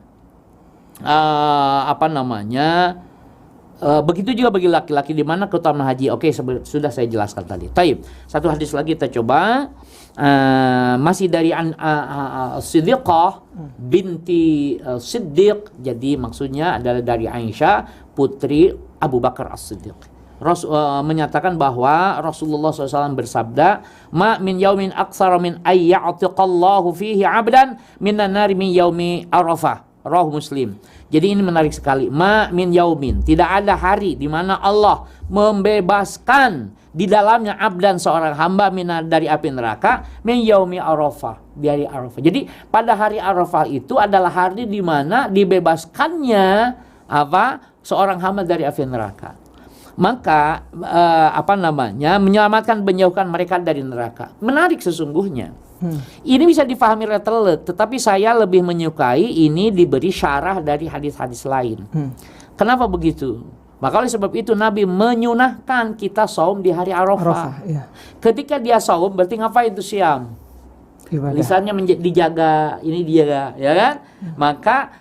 begitu juga bagi laki-laki di mana keutamaan haji. Oke, sudah saya jelaskan tadi. Taib. Satu hadis lagi kita coba. Masih dari Siddiqah binti Siddiq. Jadi maksudnya adalah dari Aisyah putri Abu Bakar As-Siddiq. Menyatakan bahwa Rasulullah SAW bersabda, ma min yaumin aksara min ayya'tiqallahu fihi abdan minan nari min yaumi Arafah. Rawahu Muslim. Jadi ini menarik sekali. Ma min yaumin, tidak ada hari di mana Allah membebaskan di dalamnya abdan seorang hamba dari api neraka min yaumi Arafah, di hari Arafah. Jadi pada hari Arafah itu adalah hari di mana dibebaskannya seorang hamba dari api neraka. Maka menyelamatkan, menjauhkan mereka dari neraka. Menarik sesungguhnya. Ini bisa difahami letterlet, tetapi saya lebih menyukai ini diberi syarah dari hadis-hadis lain. Kenapa begitu? Maka oleh sebab itu Nabi menyunahkan kita saum di hari Arafah. Iya. Ketika dia saum berarti ngapain itu siam? Lisannya dijaga, ini dijaga, ya kan? Maka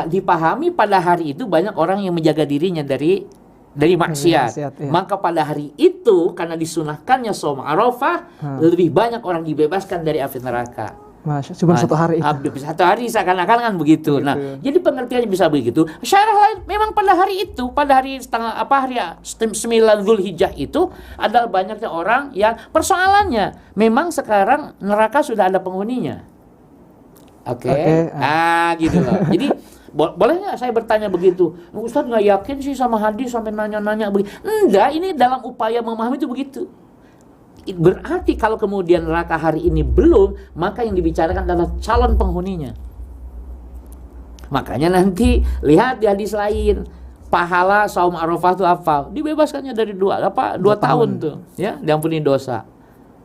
dipahami pada hari itu banyak orang yang menjaga dirinya dari maksiat. Iya. Maka pada hari itu karena disunahkannya saum Arafah, lebih banyak orang dibebaskan dari api neraka. Cuma satu hari. Satu hari seakan-akan kan begitu. Nah, jadi pengertiannya bisa begitu. Syarah lain memang pada hari itu, pada hari 9 Zulhijjah itu adalah banyaknya orang yang persoalannya memang sekarang neraka sudah ada penghuninya. Oke. Gitu loh. Jadi boleh nggak saya bertanya begitu? Ustaz nggak yakin sih sama hadis sampai nanya-nanya begitu. Enggak, ini dalam upaya memahami itu begitu. Berarti kalau kemudian neraka hari ini belum, maka yang dibicarakan adalah calon penghuninya. Makanya nanti lihat di hadis lain, pahala saum Arafah itu apa? Dibebaskannya dari 2 tahun tuh, ya, diampuni dosa.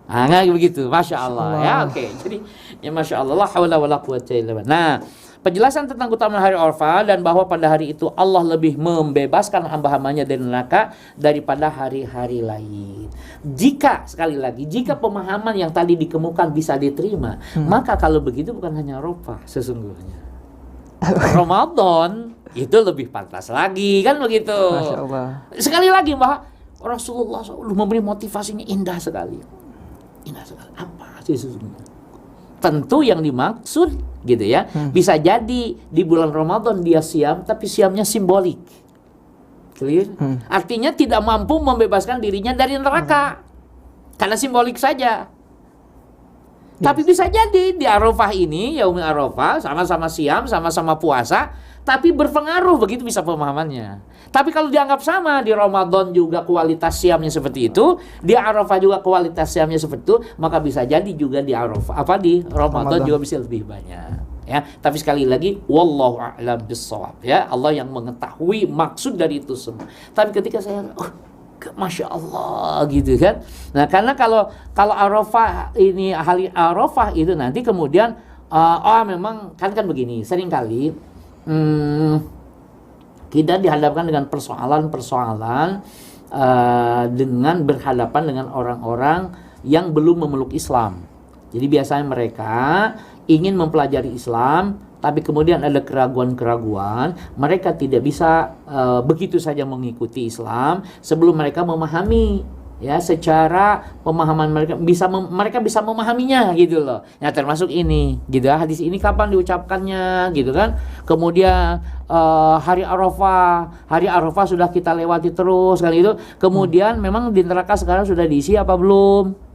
Nggak begitu, masya Allah. Ya, oke. Jadi ya masya Allah, la haula wala quwwata illa billah. Nah, penjelasan tentang keutamaan hari Arafah dan bahwa pada hari itu Allah lebih membebaskan hamba-hambanya dari neraka daripada hari-hari lain. Jika pemahaman yang tadi dikemukakan bisa diterima, maka kalau begitu bukan hanya Arafah sesungguhnya. Ramadan itu lebih pantas lagi, kan begitu. Masya Allah. Sekali lagi bahwa Rasulullah SAW memberi motivasinya indah sekali. Indah sekali. Apa sih sesungguhnya? Tentu yang dimaksud gitu ya. Bisa jadi di bulan Ramadan dia siam, tapi siamnya simbolik. Clear? Artinya tidak mampu membebaskan dirinya dari neraka. Karena simbolik saja. Tapi bisa jadi di Arafah ini, Yaumul Arafah, sama-sama siam, sama-sama puasa, tapi berpengaruh, begitu bisa pemahamannya. Tapi kalau dianggap sama, di Ramadan juga kualitas siamnya seperti itu, di Arafah juga kualitas siamnya seperti itu, maka bisa jadi juga di Arafah, di Ramadan juga bisa lebih banyak. Ya, tapi sekali lagi, wallahu a'lam bissawab. Ya, Allah yang mengetahui maksud dari itu semua. Tapi ketika saya, masya Allah, gitu kan. Nah, karena kalau Arafah ini, hari Arafah itu nanti kemudian, memang kan begini, seringkali kita dihadapkan dengan persoalan-persoalan dengan berhadapan dengan orang-orang yang belum memeluk Islam. Jadi biasanya mereka ingin mempelajari Islam, tapi kemudian ada keraguan-keraguan, mereka tidak bisa begitu saja mengikuti Islam sebelum mereka memahami, ya, secara pemahaman mereka bisa memahaminya gitu loh. Ya, termasuk ini gitu ya, hadis ini kapan diucapkannya gitu kan. Kemudian hari Arafah sudah kita lewati terus kan itu. Kemudian memang di neraka sekarang sudah diisi apa belum?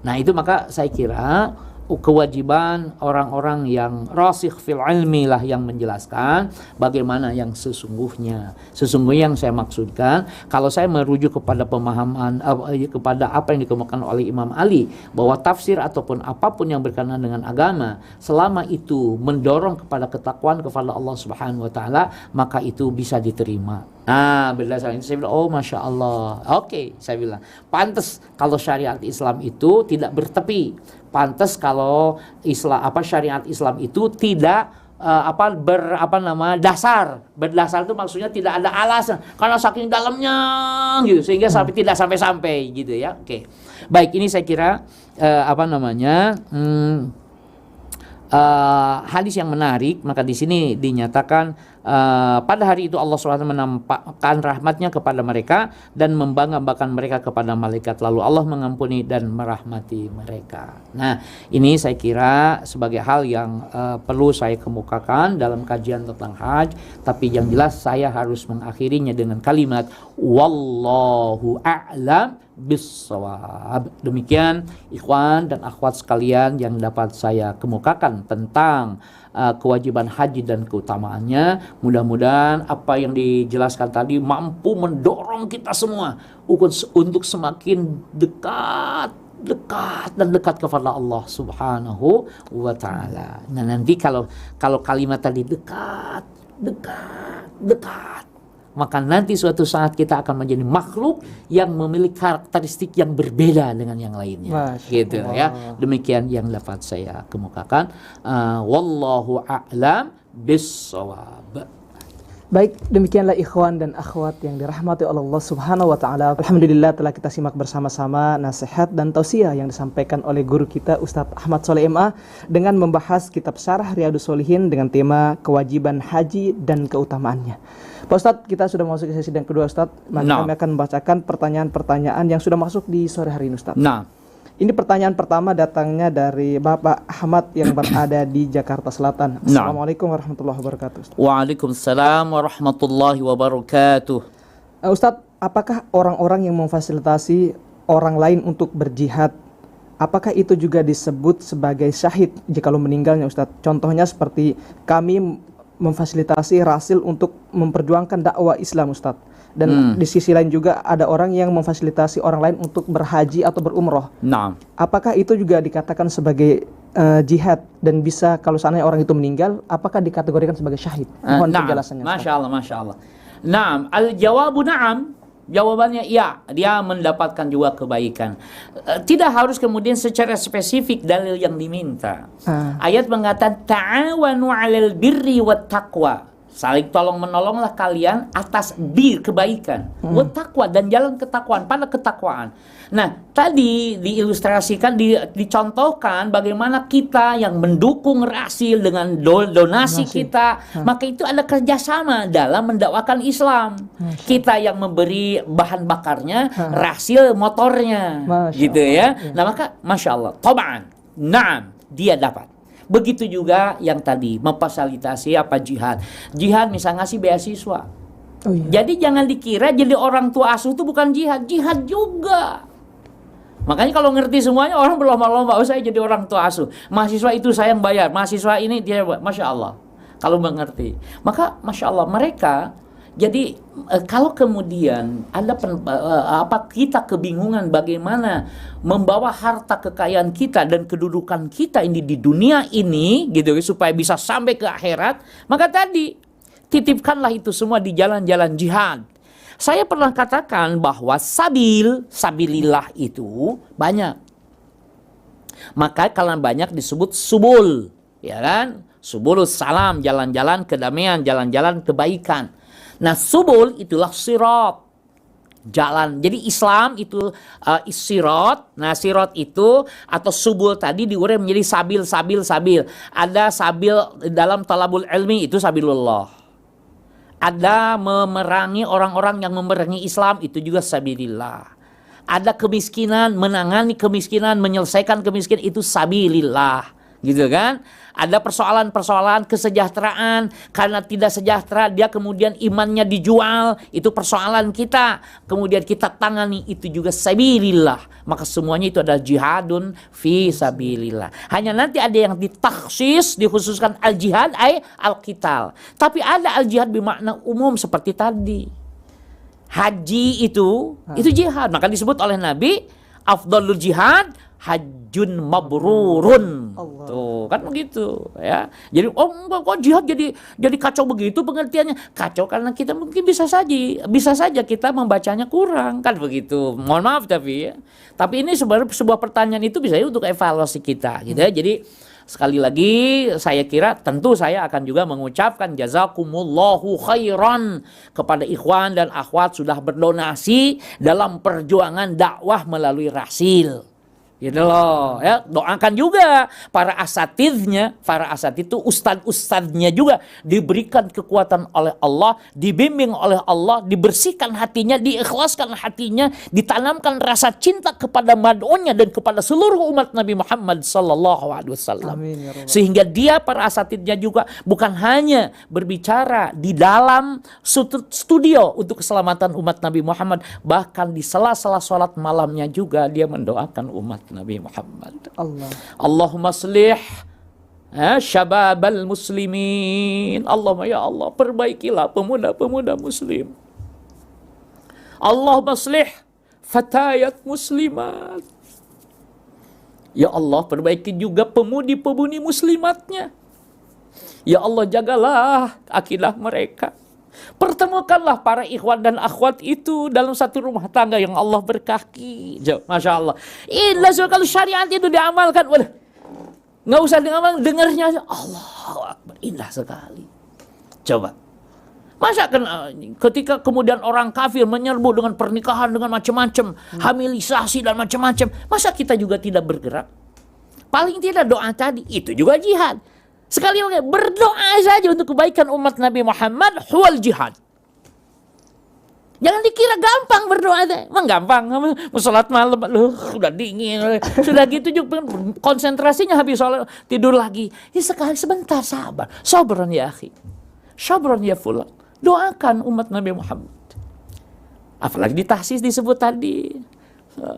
Nah, itu maka saya kira kewajiban orang-orang yang rasikh fil ilmi lah yang menjelaskan bagaimana yang sesungguhnya. Sesungguhnya yang saya maksudkan, kalau saya merujuk kepada pemahaman kepada apa yang dikemukakan oleh Imam Ali, bahwa tafsir ataupun apapun yang berkenaan dengan agama, selama itu mendorong kepada ketakwaan kepada Allah Subhanahu wa taala, maka itu bisa diterima. Nah, berdasarkan itu saya bilang, oh masya Allah, oke, saya bilang pantas kalau syariat Islam itu tidak bertepi, pantas kalau syariat Islam itu tidak berdasar itu maksudnya tidak ada alasan karena saking dalamnya gitu sehingga tidak sampai gitu ya. Oke. Baik, ini saya kira hadis yang menarik. Maka di sini dinyatakan pada hari itu Allah SWT menampakkan rahmatnya kepada mereka dan membanggakan mereka kepada malaikat, lalu Allah mengampuni dan merahmati mereka. Nah, ini saya kira sebagai hal yang perlu saya kemukakan dalam kajian tentang haji. Tapi yang jelas saya harus mengakhirinya dengan kalimat wallahu a'lam bis-shawab. Demikian ikhwan dan akhwat sekalian yang dapat saya kemukakan tentang kewajiban haji dan keutamaannya. Mudah-mudahan apa yang dijelaskan tadi mampu mendorong kita semua untuk semakin dekat kepada Allah Subhanahu wa taala. Nah, nanti kalau kalimat tadi dekat, maka nanti suatu saat kita akan menjadi makhluk yang memiliki karakteristik yang berbeda dengan yang lainnya. Gitu ya. Demikian yang dapat saya kemukakan. Wallahu a'lam bis-shawab. Baik, demikianlah ikhwan dan akhwat yang dirahmati oleh Allah Subhanahu wa taala. Alhamdulillah telah kita simak bersama-sama nasihat dan tausiah yang disampaikan oleh guru kita Ustadz Ahmad Sholeh MA dengan membahas kitab Syarah Riyadhus Shalihin dengan tema kewajiban haji dan keutamaannya. Pak Ustadz, kita sudah masuk ke sesi yang kedua, Ustadz. Maka kami akan membacakan pertanyaan-pertanyaan yang sudah masuk di sore hari ini, Ustadz. Ini pertanyaan pertama datangnya dari Bapak Ahmad yang berada di Jakarta Selatan. Assalamualaikum warahmatullahi wabarakatuh, Ustadz. Waalaikumsalam warahmatullahi wabarakatuh. Ustadz, apakah orang-orang yang memfasilitasi orang lain untuk berjihad, apakah itu juga disebut sebagai syahid jikalau meninggalnya, Ustadz? Contohnya seperti kami memfasilitasi Rasil untuk memperjuangkan dakwah Islam, Ustadz. Dan di sisi lain juga ada orang yang memfasilitasi orang lain untuk berhaji atau berumroh. Apakah itu juga dikatakan sebagai jihad dan bisa kalau seandainya orang itu meninggal, apakah dikategorikan sebagai syahid? Mohon penjelasannya. Masya Allah. Al-jawabu na'am. Jawabannya iya, dia mendapatkan juga kebaikan. Tidak harus kemudian secara spesifik dalil yang diminta. Ayat mengatakan ta'awanu 'alal birri wat taqwa. Saling tolong menolonglah kalian atas kebaikan, wat taqwa, dan jalan ketakwaan, pada ketakwaan. Nah, tadi diilustrasikan, dicontohkan bagaimana kita yang mendukung Rasil dengan donasi kita, maka itu ada kerjasama dalam mendakwakan Islam. Kita yang memberi bahan bakarnya, Rasil motornya, gitu ya. Nah, maka Masya Allah, tab'an, na'am, dia dapat. Begitu juga yang tadi memfasilitasi jihad. Jihad misalnya ngasih beasiswa. Jadi jangan dikira jadi orang tua asuh itu bukan jihad. Jihad juga. Makanya kalau ngerti semuanya orang berlomba-lomba, saya jadi orang tua asuh. Mahasiswa itu saya yang bayar, mahasiswa ini dia, Masya Allah. Kalau mengerti, maka Masya Allah mereka. Jadi kalau kemudian ada kita kebingungan bagaimana membawa harta kekayaan kita dan kedudukan kita ini di dunia ini gitu supaya bisa sampai ke akhirat, maka tadi titipkanlah itu semua di jalan-jalan jihad. Saya pernah katakan bahwa sabilillah itu banyak. Maka kalau banyak disebut subul, ya kan? Subulus salam, jalan-jalan kedamaian, jalan-jalan kebaikan. Nah, subul itulah sirat, jalan. Jadi Islam itu sirat. Nah, sirat itu atau subul tadi diurai menjadi sabil. Ada sabil dalam talabul ilmi, itu sabilullah. Ada memerangi orang-orang yang memerangi Islam, itu juga sabilillah. Ada kemiskinan, menangani kemiskinan, menyelesaikan kemiskinan, itu sabilillah. Gitu kan? Ada persoalan-persoalan kesejahteraan, karena tidak sejahtera dia kemudian imannya dijual, itu persoalan kita, kemudian kita tangani, itu juga sabilillah. Maka semuanya itu adalah jihadun fi sabilillah. Hanya nanti ada yang ditaksis, dikhususkan al-jihad al-qital. Tapi ada al-jihad bermakna umum seperti tadi. Haji itu jihad. Maka disebut oleh Nabi afdalul jihad hajjun mabrurun. Tuh, kan begitu ya. Jadi kok jihad jadi kacau begitu pengertiannya? Kacau karena kita mungkin bisa saja kita membacanya kurang, kan begitu. Mohon maaf tapi ya. Tapi ini sebuah pertanyaan itu bisa untuk evaluasi kita gitu ya. Jadi sekali lagi saya kira tentu saya akan juga mengucapkan jazakumullahu khairan kepada ikhwan dan akhwat sudah berdonasi dalam perjuangan dakwah melalui Rasil. Gitu loh, ya. Doakan juga para asatidnya, para asatid itu ustadz-ustadznya juga diberikan kekuatan oleh Allah, dibimbing oleh Allah, dibersihkan hatinya, diikhlaskan hatinya, ditanamkan rasa cinta kepada mad'unya dan kepada seluruh umat Nabi Muhammad sallallahu alaihi wasallam. Amin, ya Rabbal. Sehingga dia para asatidnya juga bukan hanya berbicara di dalam studio untuk keselamatan umat Nabi Muhammad, bahkan di sela-sela sholat malamnya juga dia mendoakan umat Nabi Muhammad. Allahumma aslih syababal muslimin. Allahumma ya Allah, perbaikilah pemuda-pemuda muslim. Allahumma aslih fatayat muslimat. Ya Allah, perbaiki juga pemudi-pemudi muslimatnya. Ya Allah, jagalah akidah mereka. Pertemukanlah para ikhwan dan akhwat itu dalam satu rumah tangga yang Allah berkahi. Masya Allah. Inilah kalau syariat itu diamalkan, waduh, nggak usah diamalkan, dengarnya Allahu Akbar, indah sekali. Coba, masa kan ketika kemudian orang kafir menyerbu dengan pernikahan dengan macam-macam, hamilisasi dan macam-macam, masa kita juga tidak bergerak? Paling tidak doa tadi itu juga jihad. Sekali lagi berdoa saja untuk kebaikan umat Nabi Muhammad, huwal jihad. Jangan dikira gampang berdoa deh. Emang gampang. Salat malam sudah dingin. Sudah gitu juga konsentrasinya habis sholat, tidur lagi. Ya sekali sebentar, sabar. Sabran ya akhi. Sabran ya fulan. Doakan umat Nabi Muhammad. Apalagi di tahsis disebut tadi.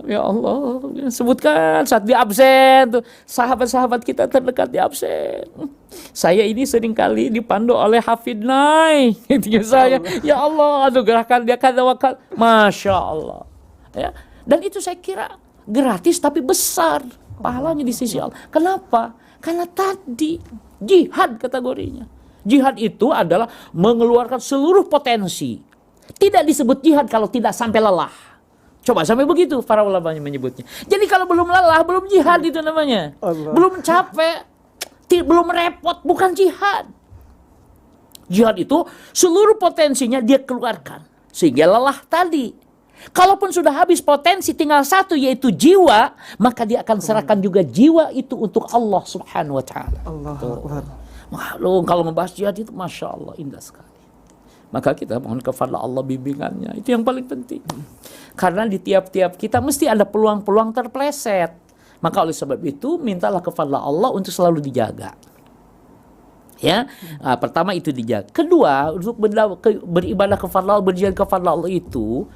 Ya Allah, sebutkan saat di absen tuh, sahabat-sahabat kita terdekat di absen. Saya ini seringkali dipandu oleh Hafid Nai. Saya, ya Allah, anugerahkan dia kada wakal. Masya Allah. Ya. Dan itu saya kira gratis tapi besar pahalanya di sisi Allah. Kenapa? Karena tadi jihad kategorinya. Jihad itu adalah mengeluarkan seluruh potensi. Tidak disebut jihad kalau tidak sampai lelah. Coba sampai begitu para ulama menyebutnya. Jadi kalau belum lelah, belum jihad itu namanya. Belum capek, belum repot, bukan jihad. Jihad itu seluruh potensinya dia keluarkan. Sehingga lelah tadi. Kalaupun sudah habis potensi, tinggal satu yaitu jiwa, maka dia akan serahkan juga jiwa itu untuk Allah subhanahu wa ta'ala. Maklum kalau membahas jihad itu Masya Allah indah sekali. Maka kita mohon kepada Allah bimbingannya. Itu yang paling penting. Karena di tiap-tiap kita mesti ada peluang-peluang terpleset. Maka oleh sebab itu mintalah kepada Allah untuk selalu dijaga. Ya, pertama itu dijaga. Kedua, untuk beribadah kepada Allah, berjihad kepada Allah itu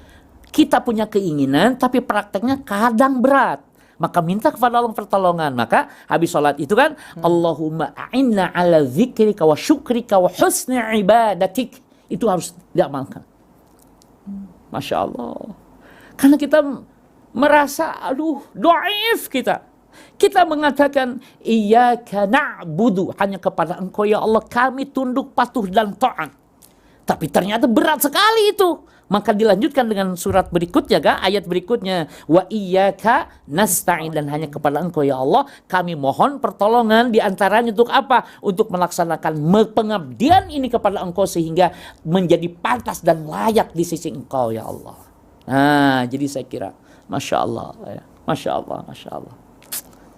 kita punya keinginan, tapi prakteknya kadang berat. Maka minta kepada Allah pertolongan. Maka habis sholat itu kan, Allahumma a'inna ala zikrika wa syukrika wa husni ibadatik. Itu harus diamalkan. Masya Allah. Karena kita merasa, aduh, dhaif kita. Kita mengatakan, iyyaka na'budu, hanya kepada Engkau ya Allah kami tunduk, patuh dan taat. Tapi ternyata berat sekali itu. Maka dilanjutkan dengan surat berikutnya, ayat berikutnya, wa iyyaka nasta'in, dan hanya kepada Engkau ya Allah kami mohon pertolongan, di antaranya untuk apa? Untuk melaksanakan pengabdian ini kepada Engkau sehingga menjadi pantas dan layak di sisi Engkau ya Allah. Nah, jadi saya kira Masya Allah ya. Masya Allah, Masya Allah.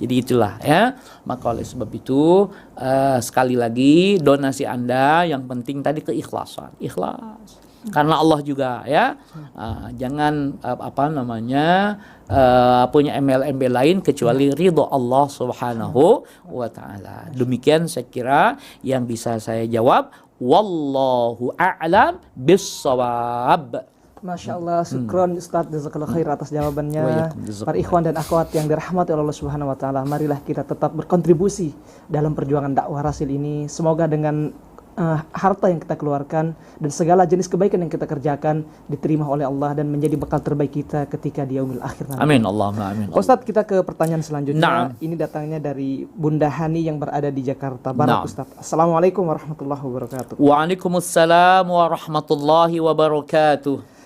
Jadi itulah ya. Maka oleh sebab itu sekali lagi donasi Anda yang penting tadi keikhlasan. Ikhlas. Karena Allah juga ya. Jangan punya embel-embel lain kecuali ridho Allah subhanahu wa ta'ala. Demikian saya kira yang bisa saya jawab. Wallahu a'lam bis-shawab. Masya Allah, syukron Ustaz, jazakallah khair atas jawabannya. Para ikhwan dan akhwat yang dirahmati Allah Subhanahu wa taala, marilah kita tetap berkontribusi dalam perjuangan dakwah Rasil ini. Semoga dengan harta yang kita keluarkan dan segala jenis kebaikan yang kita kerjakan diterima oleh Allah dan menjadi bekal terbaik kita ketika di yaumil akhir nanti. Amin, Allahumma amin. Ustaz, kita ke pertanyaan selanjutnya. Ini datangnya dari Bunda Hani yang berada di Jakarta Barat, Ustaz. Assalamualaikum warahmatullahi wabarakatuh. Waalaikumsalam warahmatullahi wabarakatuh.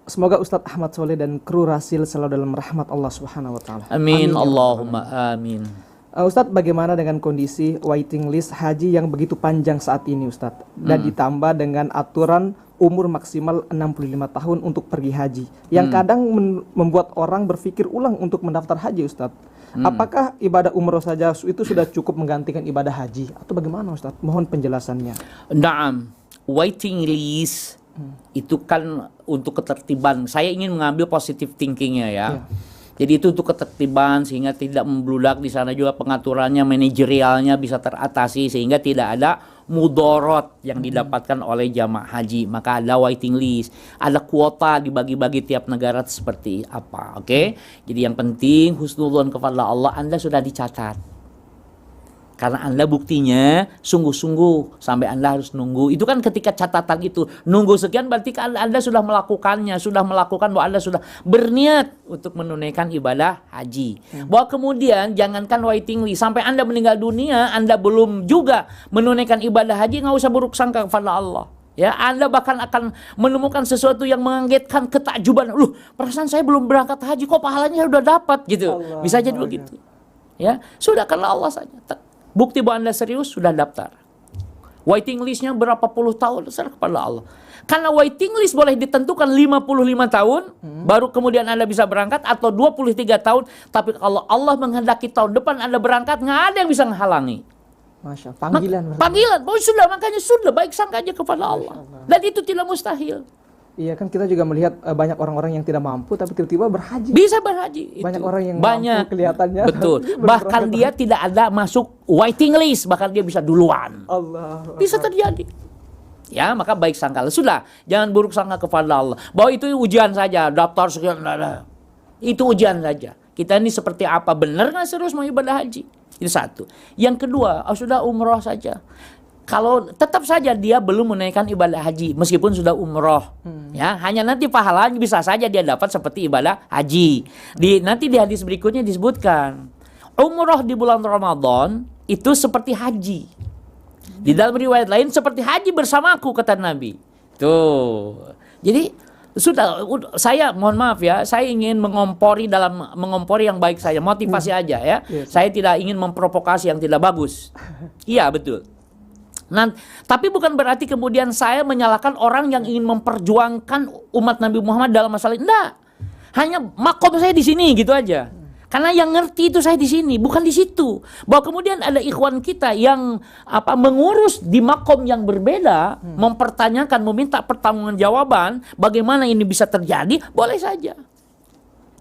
Semoga Ustadz Ahmad Soleh dan kru Rasil selalu dalam rahmat Allah Subhanahu wa taala. Amin, Allahumma amin. Ustadz, bagaimana dengan kondisi waiting list haji yang begitu panjang saat ini, Ustadz? Dan ditambah dengan aturan umur maksimal 65 tahun untuk pergi haji yang kadang membuat orang berpikir ulang untuk mendaftar haji, Ustadz. Apakah ibadah umroh saja itu sudah cukup menggantikan ibadah haji atau bagaimana Ustaz? Mohon penjelasannya. Naam, waiting list itu kan untuk ketertiban. Saya ingin mengambil positive thinkingnya ya. Jadi itu untuk ketertiban sehingga tidak membludak, di sana juga pengaturannya, manajerialnya bisa teratasi sehingga tidak ada mudorot yang didapatkan oleh jamaah haji. Maka ada waiting list, ada kuota dibagi-bagi tiap negara seperti apa. Oke? Jadi yang penting husnudzon kepada Allah, Anda sudah dicatat. Karena Anda buktinya sungguh-sungguh sampai Anda harus nunggu. Itu kan ketika catatan itu nunggu sekian berarti kan Anda sudah melakukannya, sudah melakukan bahwa Anda sudah berniat untuk menunaikan ibadah haji. Bahwa kemudian jangankan waiting list sampai Anda meninggal dunia Anda belum juga menunaikan ibadah haji, nggak usah buruk sangka kepada Allah. Ya, Anda bahkan akan menemukan sesuatu yang mengagetkan, ketakjuban. Loh, perasaan saya belum berangkat haji kok pahalanya sudah dapat gitu. Allah, bisa jadi begitu. Ya, sudah karena Allah saja. Bukti bahwa Anda serius sudah daftar. Waiting listnya berapa puluh tahun serah kepada Allah. Karena waiting list boleh ditentukan 55 tahun baru kemudian Anda bisa berangkat atau 23 tahun. Tapi kalau Allah menghendaki tahun depan Anda berangkat, nggak ada yang bisa menghalangi. Masya Allah, panggilan. Panggilan, oh, sudah, makanya sudah baik sangka aja kepada Allah. Dan itu tidak mustahil. Iya kan kita juga melihat banyak orang-orang yang tidak mampu tapi tiba-tiba berhaji. Bisa berhaji. Banyak itu. orang yang banyak mampu kelihatannya. Betul. Bahkan dia tidak ada masuk waiting list, bahkan dia bisa duluan. Allah. Bisa terjadi. Ya, maka baik sangka. Sudah, jangan buruk sangka kepada Allah. Bahwa itu ujian saja, daftar sekian, itu ujian saja. Kita ini seperti apa? Benar nggak serius mau ibadah haji? Itu satu. Yang kedua, sudah umroh saja. Kalau tetap saja dia belum menaikkan ibadah haji meskipun sudah umroh, ya hanya nanti pahalanya bisa saja dia dapat seperti ibadah haji. Nanti di hadis berikutnya disebutkan umroh di bulan Ramadan itu seperti haji. Di dalam riwayat lain seperti haji bersamaku kata Nabi. Tuh, jadi sudah saya mohon maaf ya, saya ingin mengompori yang baik saja, motivasi aja ya. Saya tidak ingin memprovokasi yang tidak bagus. Iya betul. Nah, tapi bukan berarti kemudian saya menyalahkan orang yang ingin memperjuangkan umat Nabi Muhammad dalam masalah ini. Enggak. Hanya makom saya di sini gitu aja. Karena yang ngerti itu saya di sini, bukan di situ. Bahwa kemudian ada ikhwan kita yang mengurus di makom yang berbeda, mempertanyakan, meminta pertanggungjawaban, bagaimana ini bisa terjadi, boleh saja.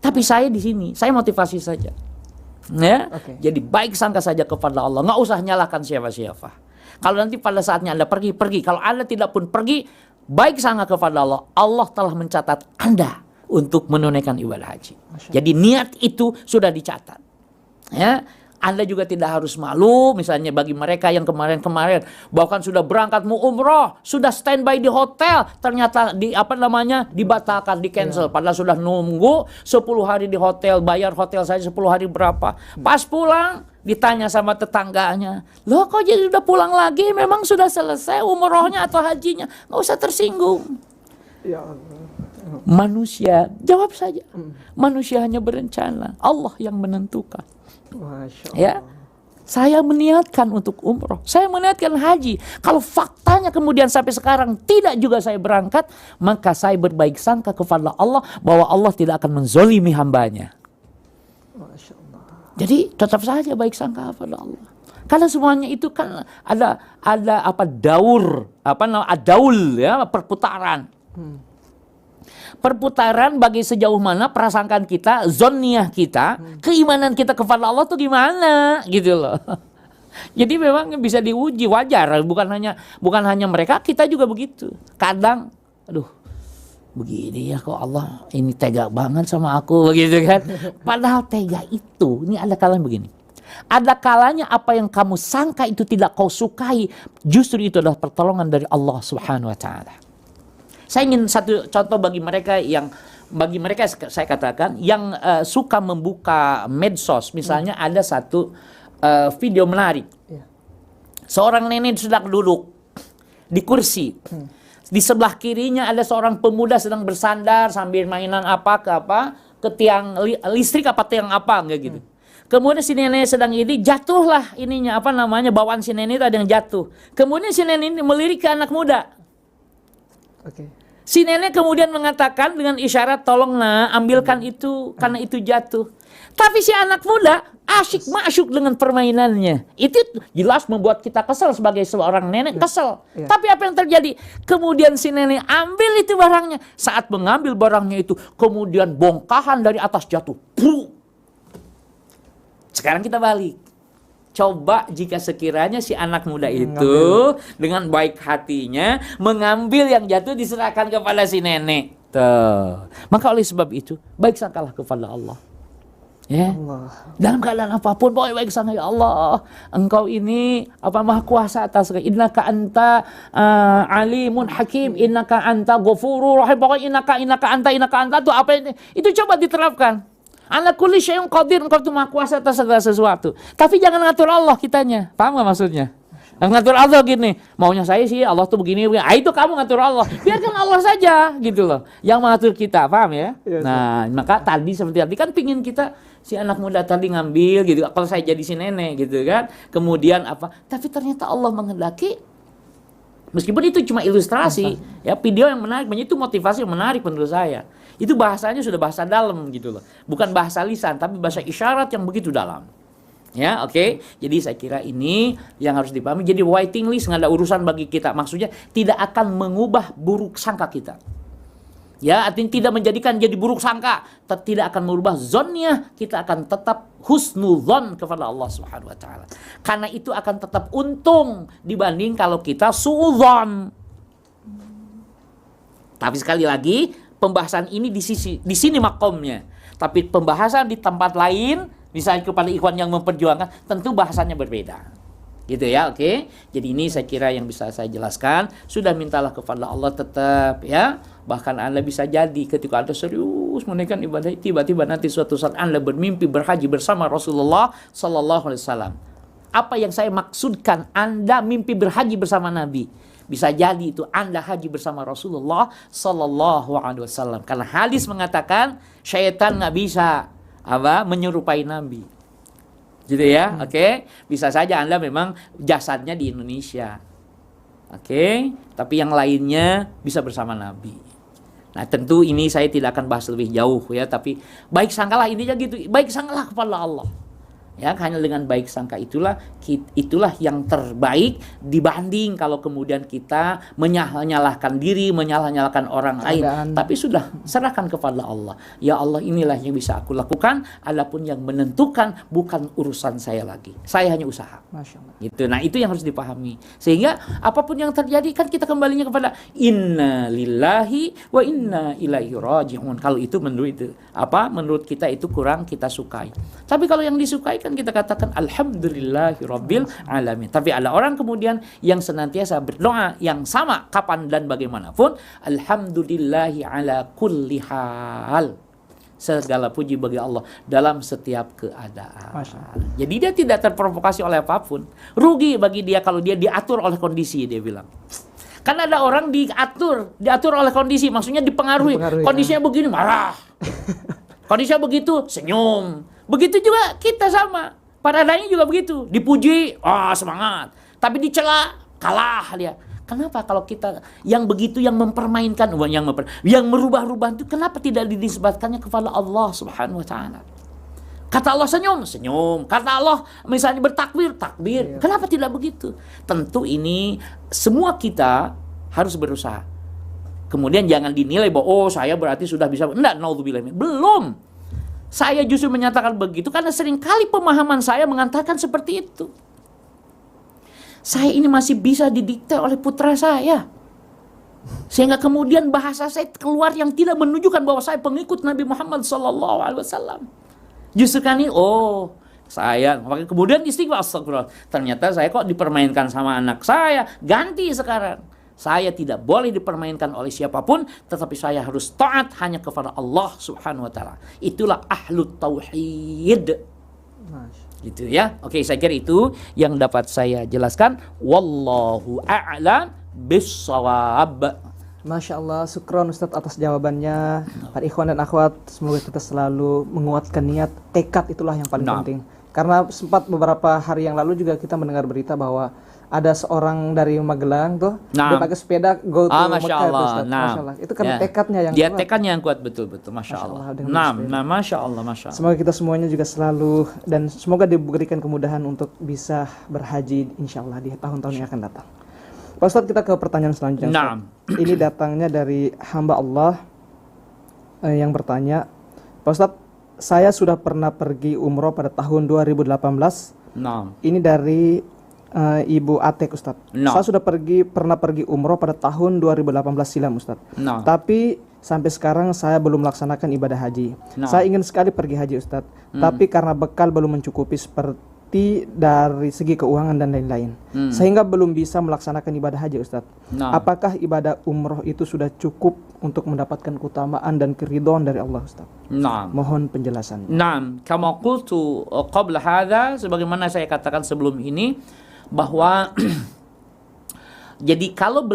Tapi saya di sini, saya motivasi saja. Ya? Jadi baik sangka saja kepada Allah, nggak usah nyalahkan siapa-siapa. Kalau nanti pada saatnya Anda pergi. Kalau Anda tidak pun pergi, baik sangka kepada Allah. Allah telah mencatat Anda untuk menunaikan ibadah haji. Jadi niat itu sudah dicatat. Ya, Anda juga tidak harus malu. Misalnya bagi mereka yang kemarin-kemarin bahkan sudah berangkat mau umroh, sudah standby di hotel, ternyata dibatalkan, di cancel. Padahal sudah nunggu 10 hari di hotel, bayar hotel saja 10 hari berapa. Pas pulang ditanya sama tetangganya, loh kok jadi udah pulang lagi? Memang sudah selesai umrohnya atau hajinya? Nggak usah tersinggung. Ya Allah. Manusia, jawab saja. Manusia hanya berencana, Allah yang menentukan. Masya Allah. Ya, saya meniatkan untuk umroh, saya meniatkan haji. Kalau faktanya kemudian sampai sekarang tidak juga saya berangkat, maka saya berbaik sangka kepada Allah bahwa Allah tidak akan menzolimi hambanya. Masya Allah. Jadi tetap saja baik sangka kepada Allah. Karena semuanya itu kan ada daur, adaul ya, perputaran. Perputaran bagi sejauh mana prasangkaan kita, zonniyah kita, keimanan kita kepada Allah tuh gimana gitu loh. Jadi memang bisa diuji, wajar, bukan hanya mereka, kita juga begitu. Kadang aduh, begini ya kok Allah ini tega banget sama aku begitu kan. Padahal tega itu, ini ada kalanya begini. Ada kalanya apa yang kamu sangka itu tidak kau sukai, justru itu adalah pertolongan dari Allah Subhanahu wa taala. Saya ingin satu contoh bagi mereka saya katakan yang suka membuka medsos. Misalnya ada satu video menarik. Seorang nenek sedang duduk di kursi. Di sebelah kirinya ada seorang pemuda sedang bersandar sambil mainan ke tiang listrik tiang enggak gitu. Kemudian si nenek sedang ini jatuhlah bawaan si nenek itu ada yang jatuh. Kemudian si nenek ini melirik ke anak muda. Si nenek kemudian mengatakan dengan isyarat, tolong nak ambilkan itu karena itu jatuh. Tapi si anak muda asyik masyuk dengan permainannya. Itu jelas membuat kita kesel sebagai seorang nenek, kesel. Tapi apa yang terjadi? Kemudian si nenek ambil itu barangnya. Saat mengambil barangnya itu, kemudian bongkahan dari atas jatuh. Puh. Sekarang kita balik. Coba jika sekiranya si anak muda itu dengan baik hatinya mengambil yang jatuh diserahkan kepada si nenek. Tuh. Maka oleh sebab itu, baik sangkalah kepada Allah. Ya, dalam keadaan apapun, pokoknya baik sangka, ya Allah, Engkau ini maha kuasa atas segala. Innaka anta alimun hakim, innaka anta ghafurur rahim. Pokoknya innaka anta itu apa ini? Itu coba diterapkan. Ala kulli syai'in qadir, Engkau itu maha kuasa atas segala sesuatu. Tapi jangan ngatur Allah kitanya. Paham gak maksudnya? Ngatur Allah gini, maunya saya sih Allah tuh begini. Itu kamu ngatur Allah. Biarkan Allah saja gitu loh yang mengatur kita, paham ya? Nah, maka tadi seperti tadi kan pingin kita si anak muda tadi ngambil gitu. Kalau saya jadi si nenek gitu kan. Kemudian apa? Tapi ternyata Allah menghendaki, meskipun itu cuma ilustrasi, ya video yang menarik, itu motivasi yang menarik menurut saya. Itu bahasanya sudah bahasa dalam gitu loh. Bukan bahasa lisan, tapi bahasa isyarat yang begitu dalam. Ya, oke. Jadi saya kira ini yang harus dipahami. Jadi waiting list nggak ada urusan bagi kita. Maksudnya tidak akan mengubah buruk sangka kita. Ya, artinya tidak menjadikan jadi buruk sangka. Tidak akan merubah zonnya. Kita akan tetap husnuzon kepada Allah Subhanahu Wa Taala. Karena itu akan tetap untung dibanding kalau kita suudzon. Tapi sekali lagi pembahasan ini di sini makomnya. Tapi pembahasan di tempat lain, misalnya kepada ikhwan yang memperjuangkan, tentu bahasanya berbeda. Gitu ya, oke. Jadi ini saya kira yang bisa saya jelaskan. Sudah mintalah kepada Allah tetap ya. Bahkan Anda bisa jadi ketika Anda serius menaikkan ibadah, tiba-tiba nanti suatu saat Anda bermimpi berhaji bersama Rasulullah sallallahu alaihi wasallam. Apa yang saya maksudkan, Anda mimpi berhaji bersama Nabi. Bisa jadi itu Anda haji bersama Rasulullah sallallahu alaihi wasallam. Karena hadis mengatakan syaitan nggak bisa menyerupai Nabi. Gitu ya, oke. Bisa saja Anda memang jasadnya di Indonesia. Oke, tapi yang lainnya bisa bersama Nabi. Nah, tentu ini saya tidak akan bahas lebih jauh ya, tapi baik sangkalah intinya gitu. Baik sangkalah kepada Allah. Ya, hanya dengan baik sangka itulah yang terbaik dibanding kalau kemudian kita menyalahkan diri, menyalahkan orang lain. Tapi sudah serahkan kepada Allah. Ya Allah, inilah yang bisa aku lakukan. Adapun yang menentukan bukan urusan saya lagi. Saya hanya usaha. Masya Allah. Gitu. Nah, itu yang harus dipahami. Sehingga apapun yang terjadi kan kita kembalinya kepada inna lillahi wa inna ilaihi raji'un. Kalau itu menurut kita itu kurang kita sukai. Tapi kalau yang disukai kan kita katakan alhamdulillahirabbil alamin. Tapi ada orang kemudian yang senantiasa berdoa yang sama kapan dan bagaimanapun, alhamdulillahi ala kulli hal. Segala puji bagi Allah dalam setiap keadaan. Jadi dia tidak terprovokasi oleh apapun. Rugi bagi dia kalau dia diatur oleh kondisi, dia bilang. Kan ada orang diatur oleh kondisi, maksudnya dipengaruhi. Kondisinya begini marah. Kondisinya begitu senyum. Begitu juga kita sama. Pada adanya juga begitu. Dipuji, semangat. Tapi dicela, kalah dia. Kenapa kalau kita yang begitu yang mempermainkan, yang merubah-rubah itu kenapa tidak dinisbatkannya kepada Allah Subhanahu Wa Taala? Kata Allah senyum, senyum. Kata Allah misalnya bertakbir, takbir. Kenapa tidak begitu? Tentu ini semua kita harus berusaha. Kemudian jangan dinilai bahwa saya berarti sudah bisa. Enggak, naudzubillah. Belum. Saya justru menyatakan begitu karena seringkali pemahaman saya mengatakan seperti itu. Saya ini masih bisa didikte oleh putra saya. Sehingga kemudian bahasa saya keluar yang tidak menunjukkan bahwa saya pengikut Nabi Muhammad SAW. Justru kan ini, saya. Kemudian istighfar, astagfirullah. Ternyata saya kok dipermainkan sama anak saya. Ganti sekarang. Saya tidak boleh dipermainkan oleh siapapun, tetapi saya harus taat hanya kepada Allah Subhanahu Wa Taala. Itulah ahlut tauhid. Gitu ya. Oke, saya kira itu yang dapat saya jelaskan. Wallahu a'lam bissawab. Masya Allah, syukron Ustadz atas jawabannya. Para ikhwan dan akhwat, semoga kita selalu menguatkan niat, tekad itulah yang paling penting. Karena sempat beberapa hari yang lalu juga kita mendengar berita bahwa ada seorang dari Magelang tuh, dia pakai sepeda go to Masya Mekah Allah. tuh, Ustaz. Masya Allah. Itu kan tekadnya yang dia kuat. tekadnya yang kuat betul-betul, Masya Allah. Masya Allah, Masya Allah. Semoga kita semuanya juga selalu dan semoga diberikan kemudahan untuk bisa berhaji insya Allah di tahun-tahun yang akan datang. Pak Ustadz, kita ke pertanyaan selanjutnya. Ini datangnya dari hamba Allah yang bertanya, Pak Ustadz, saya sudah pernah pergi umroh pada tahun 2018. Ini dari Ibu Atek, Ustadz. Saya sudah pernah pergi umroh pada tahun 2018 silam, Ustadz. Tapi sampai sekarang saya belum melaksanakan ibadah haji. Saya ingin sekali pergi haji, Ustadz. Tapi karena bekal belum mencukupi seperti dari segi keuangan dan lain-lain, sehingga belum bisa melaksanakan ibadah haji, Ustadz. Apakah ibadah umroh itu sudah cukup untuk mendapatkan keutamaan dan keridhaan dari Allah, Ustadz? Mohon penjelasannya. Kama qultu qabla hadza, sebagaimana saya katakan sebelum ini, bahwa jadi kalau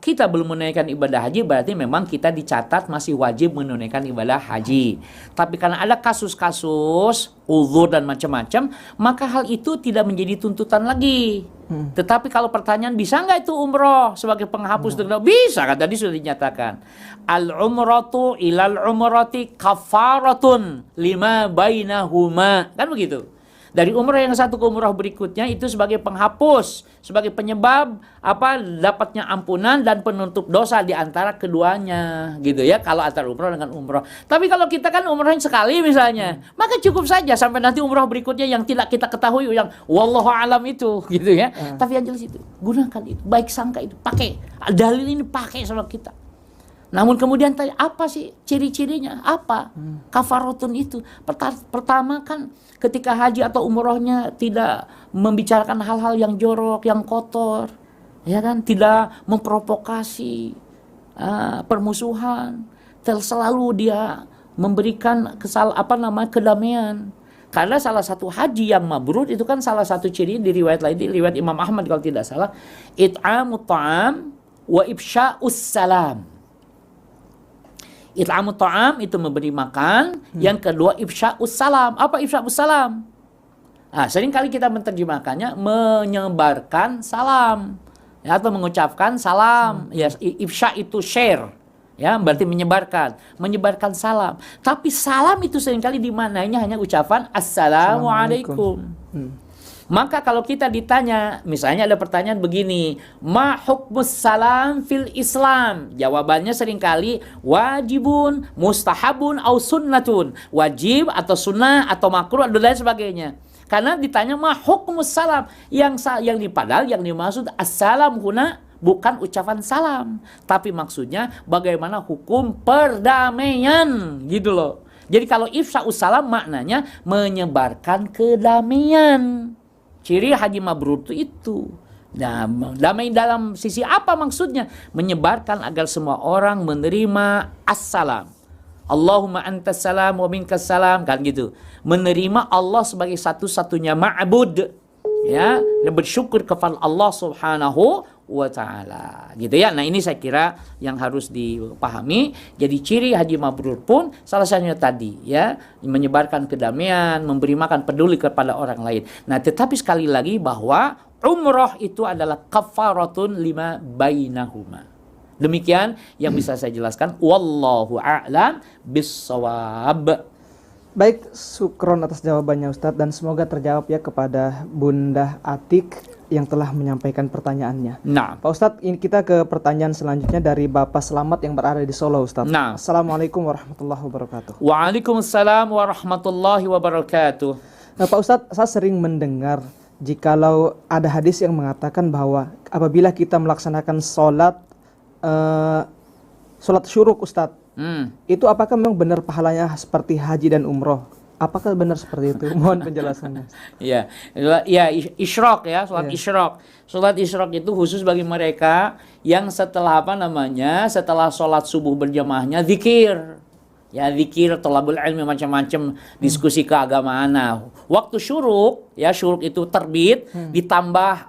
kita belum menunaikan ibadah haji, berarti memang kita dicatat masih wajib menunaikan ibadah haji. Tapi karena ada kasus-kasus uzur dan macam-macam, maka hal itu tidak menjadi tuntutan lagi. Tetapi kalau pertanyaan, bisa nggak itu umroh sebagai penghapus dendam? Bisa, kan tadi sudah dinyatakan. Al-umratu ilal umrati kafaratun lima bainahuma. Kan begitu. Dari umrah yang satu ke umrah berikutnya itu sebagai penghapus, sebagai penyebab dapatnya ampunan dan penutup dosa di antara keduanya, gitu ya. Kalau antara umrah dengan umrah. Tapi kalau kita kan umrahnya sekali misalnya, maka cukup saja sampai nanti umrah berikutnya yang tidak kita ketahui, yang wallahu alam itu, gitu ya. Tapi yang jelas itu, gunakan itu, baik sangka itu, pakai dalil ini, pakai sama kita. Namun kemudian tanya, apa sih ciri-cirinya? Apa? Kafaratun itu. Pertama kan ketika haji atau umrohnya tidak membicarakan hal-hal yang jorok, yang kotor, ya kan? Tidak memprovokasi permusuhan. Selalu dia memberikan kedamaian. Karena salah satu haji yang mabrur itu kan salah satu ciri di riwayat lain, di riwayat Imam Ahmad kalau tidak salah, it'amut ta'am wa ifsya'us salam. It'amut ta'am itu memberi makan, yang kedua ifsya'us salam. Apa ifsya'us salam? Sering kali kita menerjemahkannya menyebarkan salam, ya, atau mengucapkan salam. Ya, ifsya itu share, ya, berarti menyebarkan salam. Tapi salam itu seringkali dimaknainya hanya ucapan assalamualaikum. Maka kalau kita ditanya, misalnya ada pertanyaan begini, ma hukmus salam fil Islam? Jawabannya seringkali wajibun, mustahabun, au sunnatun. Wajib atau sunnah atau makruh dan lain sebagainya. Karena ditanya ma hukmus salam, yang dimaksud assalam huna bukan ucapan salam, tapi maksudnya bagaimana hukum perdamaian, gitu loh. Jadi kalau ifsya'us salam maknanya menyebarkan kedamaian. Ciri haji mabrur itu. Nah, damai dalam sisi apa maksudnya? Menyebarkan agar semua orang menerima assalam. Allahumma antas salam wa minkas salam, kan gitu. Menerima Allah sebagai satu-satunya ma'bud, ya, dan bersyukur kepada Allah Subhanahu wa ta'ala, gitu ya. Nah, ini saya kira yang harus dipahami. Jadi ciri haji mabrur pun salah satunya tadi, ya, menyebarkan kedamaian, memberi makan, peduli kepada orang lain. Nah, tetapi sekali lagi bahwa umroh itu adalah kafaratun lima bainahuma. Demikian yang bisa saya jelaskan. Wallahu a'lam bissawab. Baik, syukron atas jawabannya Ustadz, dan semoga terjawab ya kepada Bunda Atik yang telah menyampaikan pertanyaannya. Pak Ustadz, ini kita ke pertanyaan selanjutnya dari Bapak Selamat yang berada di Solo, Ustadz. Assalamualaikum warahmatullahi wabarakatuh. Waalaikumsalam warahmatullahi wabarakatuh. Nah, Pak Ustadz, saya sering mendengar jikalau ada hadis yang mengatakan bahwa apabila kita melaksanakan sholat syuruk, Ustadz, itu apakah memang benar pahalanya seperti haji dan umroh? Apakah benar seperti itu? Mohon penjelasannya. Ya, isyraq, ya, sholat isyraq. Sholat isyraq itu khusus bagi mereka yang setelah setelah sholat subuh berjamaahnya zikir. Ya, zikir, thalabul ilmi, macam-macam diskusi keagamaan. Nah, waktu syuruk, ya, syuruk itu terbit, ditambah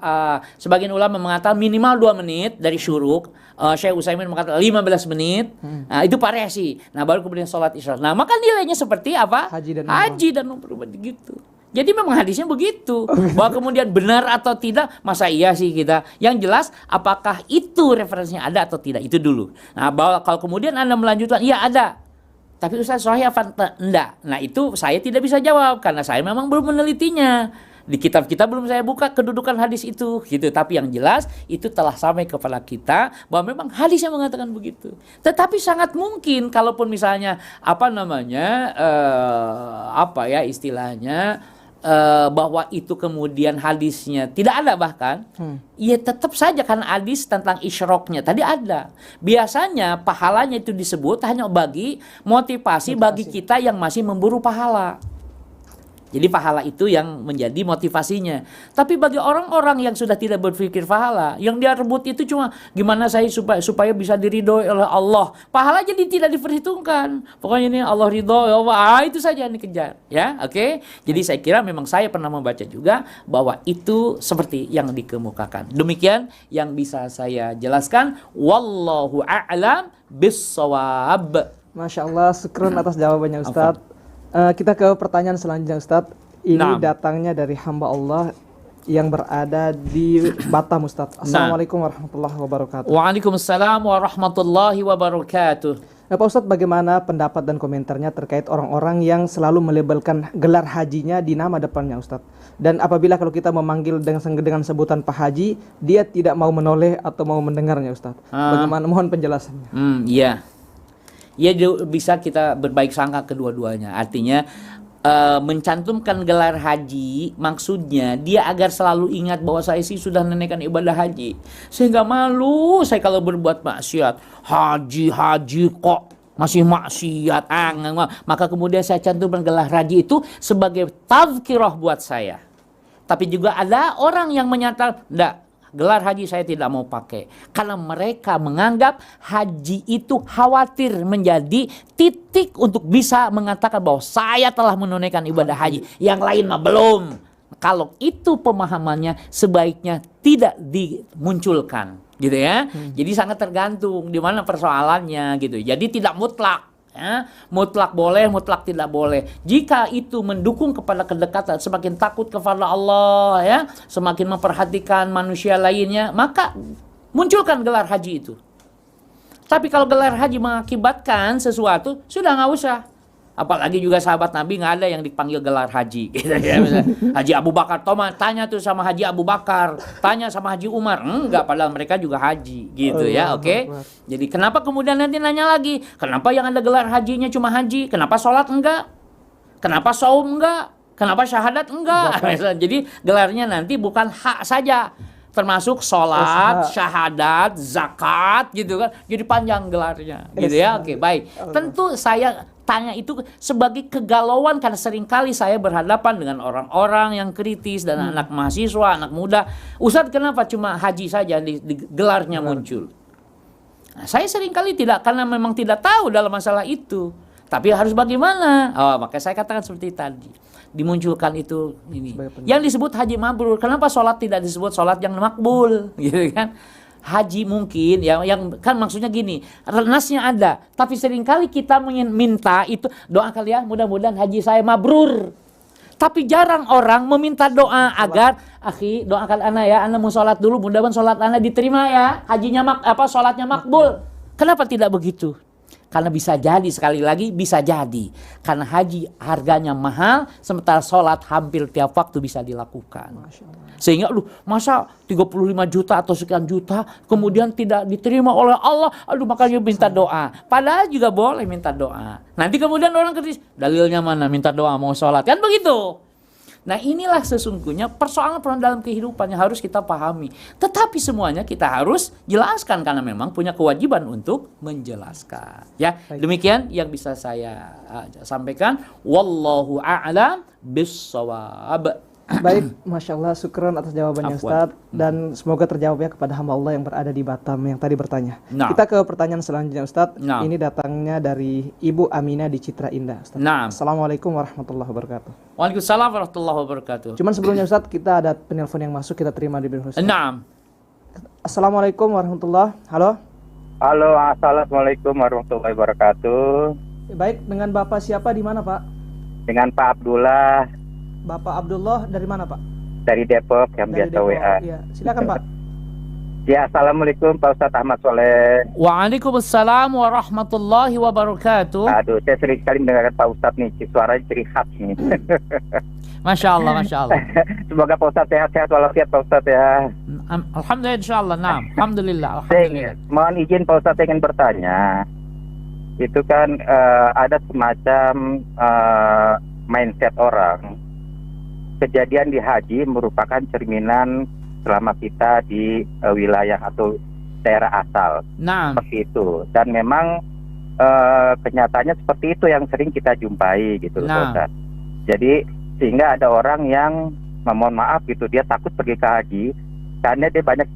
sebagian ulama mengatakan minimal 2 menit dari syuruk. Syekh Utsaimin mengatakan 15 menit. Nah, itu variasi. Nah, baru kemudian sholat isyraq. Nah, maka nilainya seperti apa? Haji dan umroh begitu. Jadi memang hadisnya begitu. Bahwa kemudian benar atau tidak, masa iya sih kita. Yang jelas apakah itu referensinya ada atau tidak, itu dulu. Nah, bahwa kalau kemudian Anda melanjutkan, iya ada. Tapi Ustaz sahih apa enggak? Nah, itu saya tidak bisa jawab karena saya memang belum menelitinya. Di kitab kita belum saya buka kedudukan hadis itu gitu. Tapi yang jelas itu telah sampai kepada kita bahwa memang hadisnya mengatakan begitu. Tetapi sangat mungkin kalaupun misalnya istilahnya bahwa itu kemudian hadisnya tidak ada bahkan, ya tetap saja karena hadis tentang isyroknya tadi ada. Biasanya pahalanya itu disebut hanya bagi motivasi bagi kita yang masih memburu pahala. Jadi pahala itu yang menjadi motivasinya. Tapi bagi orang-orang yang sudah tidak berpikir pahala, yang dia rebut itu cuma gimana saya supaya bisa diridhoi oleh Allah. Pahala jadi tidak diperhitungkan. Pokoknya ini Allah ridho, ya Allah, itu saja yang dikejar. Ya, oke. Jadi saya kira memang saya pernah membaca juga bahwa itu seperti yang dikemukakan. Demikian yang bisa saya jelaskan. Wallahu a'lam bissawab. Masya Allah, syukron atas jawabannya Ustadz. Kita ke pertanyaan selanjutnya Ustadz. Ini datangnya dari hamba Allah yang berada di Batam Ustadz. Assalamualaikum warahmatullahi wabarakatuh. Waalaikumsalam warahmatullahi wabarakatuh. Pak Ustadz, bagaimana pendapat dan komentarnya terkait orang-orang yang selalu melabelkan gelar hajinya di nama depannya Ustadz? Dan apabila kalau kita memanggil dengan sebutan Pak Haji, dia tidak mau menoleh atau mau mendengarnya Ustadz. Bagaimana, mohon penjelasannya. Iya. Ya bisa kita berbaik sangka kedua-duanya. Artinya mencantumkan gelar haji maksudnya dia agar selalu ingat bahwa saya sih sudah menunaikan ibadah haji. Sehingga malu saya kalau berbuat maksiat. Haji kok masih maksiat. Maka kemudian saya cantumkan gelar haji itu sebagai tazkirah buat saya. Tapi juga ada orang yang menyatakan, enggak, gelar haji saya tidak mau pakai. Karena mereka menganggap haji itu khawatir menjadi titik untuk bisa mengatakan bahwa saya telah menunaikan ibadah haji. Yang lain mah belum. Kalau itu pemahamannya sebaiknya tidak dimunculkan. Gitu ya. Jadi sangat tergantung di mana persoalannya gitu. Jadi tidak mutlak. Ya, mutlak boleh, mutlak tidak boleh. Jika itu mendukung kepada kedekatan, semakin takut kepada Allah, ya, semakin memperhatikan manusia lainnya, maka munculkan gelar haji itu. Tapi kalau gelar haji mengakibatkan sesuatu, sudah nggak usah. Apalagi juga sahabat Nabi nggak ada yang dipanggil gelar haji, gitu ya. Haji Abu Bakar, tanya tuh sama Haji Abu Bakar, tanya sama Haji Umar, enggak, padahal mereka juga haji, gitu ya, oke? Jadi kenapa kemudian nanti nanya lagi, kenapa yang ada gelar hajinya cuma haji, kenapa sholat enggak, kenapa saum enggak, kenapa syahadat enggak? Jadi gelarnya nanti bukan hak saja, termasuk sholat, syahadat, zakat, gitu kan? Jadi panjang gelarnya, gitu ya, oke, baik. Tentu saya tanya itu sebagai kegalauan karena seringkali saya berhadapan dengan orang-orang yang kritis dan anak mahasiswa, anak muda. Ustadz, kenapa cuma haji saja di gelarnya muncul? Nah, saya seringkali tidak, karena memang tidak tahu dalam masalah itu. Tapi harus bagaimana? Maka saya katakan seperti tadi. Dimunculkan itu ini. Yang disebut haji mabrur. Kenapa sholat tidak disebut sholat yang makbul? Gitu kan? Haji mungkin yang kan maksudnya gini, nasnya ada, tapi seringkali kita minta itu doakan ya mudah-mudahan haji saya mabrur. Tapi jarang orang meminta doa agar akhi doakan ana ya, ana mau sholat dulu, mudah-mudahan sholat ana diterima ya, hajinya sholatnya makbul. Kenapa tidak begitu? Karena bisa jadi, sekali lagi bisa jadi, karena haji harganya mahal, sementara sholat hampir tiap waktu bisa dilakukan. Sehingga masa 35 juta atau sekian juta kemudian tidak diterima oleh Allah, makanya minta doa. Padahal juga boleh minta doa. Nanti kemudian orang kritis, dalilnya mana minta doa mau sholat, kan begitu. Nah, inilah sesungguhnya persoalan dalam kehidupan yang harus kita pahami. Tetapi semuanya kita harus jelaskan karena memang punya kewajiban untuk menjelaskan. Ya, demikian yang bisa saya sampaikan. Wallahu a'lam bissawab. Baik, Masya Allah, syukron atas jawabannya Ustadz. Dan semoga terjawabnya kepada hamba Allah yang berada di Batam yang tadi bertanya. Kita ke pertanyaan selanjutnya Ustadz. Ini datangnya dari Ibu Aminah di Citra Indah Ustadz. Assalamualaikum warahmatullahi wabarakatuh. Waalaikumsalam warahmatullahi wabarakatuh. Cuman sebelumnya Ustadz, kita ada penelpon yang masuk, kita terima di Ustadz. Assalamualaikum warahmatullahi. Halo. Halo, assalamualaikum warahmatullahi wabarakatuh. Baik, dengan Bapak siapa di mana Pak? Dengan Pak Abdullah. Bapak Abdullah dari mana Pak? Dari Depok yang Dari biasa Depok. WA. Ya, silakan Pak. Ya, assalamualaikum Pak Ustadz Ahmad Soleh. Waalaikumsalam warahmatullahi wabarakatuh. Aduh, saya sering sekali mendengarkan Pak Ustadz nih, suaranya ciri khas nih. Masya Allah, Masya Allah. Semoga Pak Ustadz sehat-sehat walafiat Pak Ustadz ya. Alhamdulillah, insya Allah. Nah, Alhamdulillah. Saya mohon izin Pak Ustadz ingin bertanya. Itu kan ada semacam mindset orang. Kejadian di haji merupakan cerminan selama kita di wilayah atau daerah asal. Nah, Seperti itu. Dan memang kenyataannya seperti itu yang sering kita jumpai gitu loh, Pak Nah. Ustadz. Jadi sehingga ada orang yang mohon maaf gitu, dia takut pergi ke haji karena dia banyak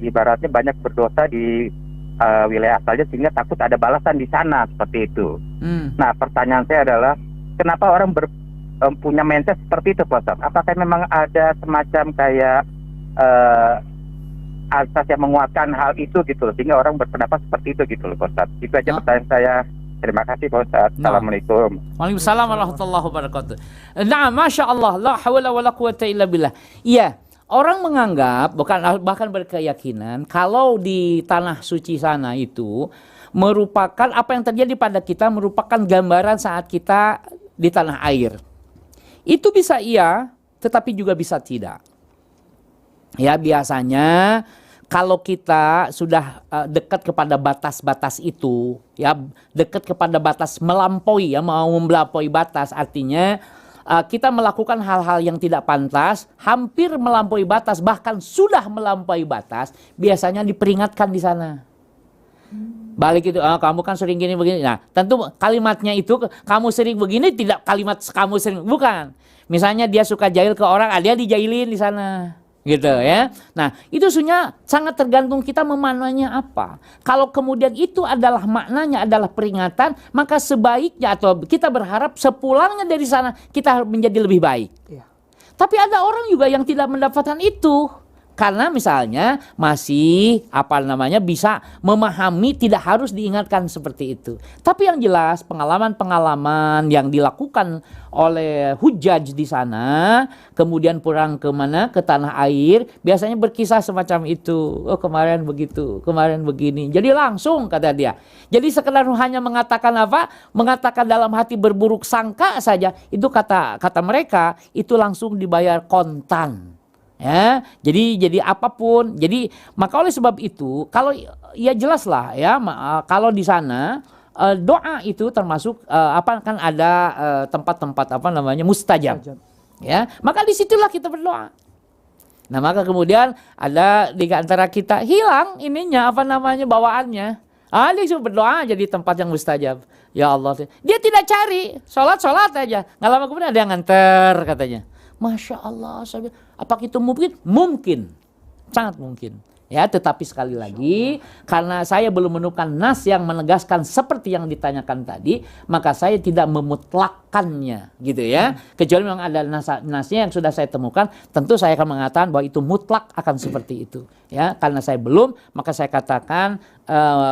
ibaratnya banyak berdosa di wilayah asalnya, sehingga takut ada balasan di sana, seperti itu. Nah, pertanyaan saya adalah kenapa orang punya mindset seperti itu, Pak Ustadz? Apakah memang ada semacam kayak asas yang menguatkan hal itu gitu loh, sehingga orang berpendapat seperti itu gitu loh, Pak Ustadz? Itu aja pertanyaan saya. Terima kasih Pak Ustadz. Assalamualaikum. Waalaikumsalam warahmatullahi wabarakatuh. Nah, Masya Allah, la hawla wa la quwata illa billah. Iya, orang menganggap, bahkan berkeyakinan, kalau di tanah suci sana itu merupakan apa yang terjadi pada kita merupakan gambaran saat kita di tanah air. Itu bisa iya, tetapi juga bisa tidak. Ya, biasanya kalau kita sudah dekat kepada batas-batas itu, ya dekat kepada batas melampaui, ya mau melampaui batas, artinya kita melakukan hal-hal yang tidak pantas, hampir melampaui batas, bahkan sudah melampaui batas, biasanya diperingatkan di sana. Balik itu, kamu kan sering gini begini. Nah, tentu kalimatnya itu kamu sering begini tidak kalimat kamu sering, bukan. Misalnya dia suka jahil ke orang, dia dijailin di sana. Gitu ya. Nah, itu sebenarnya sangat tergantung kita memaknainya apa. Kalau kemudian itu adalah maknanya adalah peringatan, maka sebaiknya atau kita berharap sepulangnya dari sana kita menjadi lebih baik. Iya. Tapi ada orang juga yang tidak mendapatkan itu. Karena misalnya masih bisa memahami tidak harus diingatkan seperti itu. Tapi yang jelas pengalaman-pengalaman yang dilakukan oleh hujaj di sana, kemudian pulang ke mana, ke tanah air, biasanya berkisah semacam itu. Oh, kemarin begitu, kemarin begini. Jadi langsung kata dia. Jadi sekedar hanya mengatakan apa? Mengatakan dalam hati berburuk sangka saja, itu kata mereka itu langsung dibayar kontan. Ya, jadi apapun. Jadi maka oleh sebab itu kalau ya jelaslah ya, kalau di sana doa itu termasuk kan ada tempat-tempat mustajab. Ya, maka disitulah kita berdoa. Nah, maka kemudian ada di antara kita hilang bawaannya. Dia cuma berdoa jadi tempat yang mustajab. Ya Allah, dia tidak cari sholat aja. Nggak lama kemudian ada yang nganter katanya. Masya Allah, apakah itu mungkin? Mungkin, sangat mungkin. Ya, tetapi sekali lagi, karena saya belum menemukan nas yang menegaskan seperti yang ditanyakan tadi, maka saya tidak memutlakkannya, gitu ya. Kecuali memang ada nasnya yang sudah saya temukan, tentu saya akan mengatakan bahwa itu mutlak akan seperti itu. Ya, karena saya belum, maka saya katakan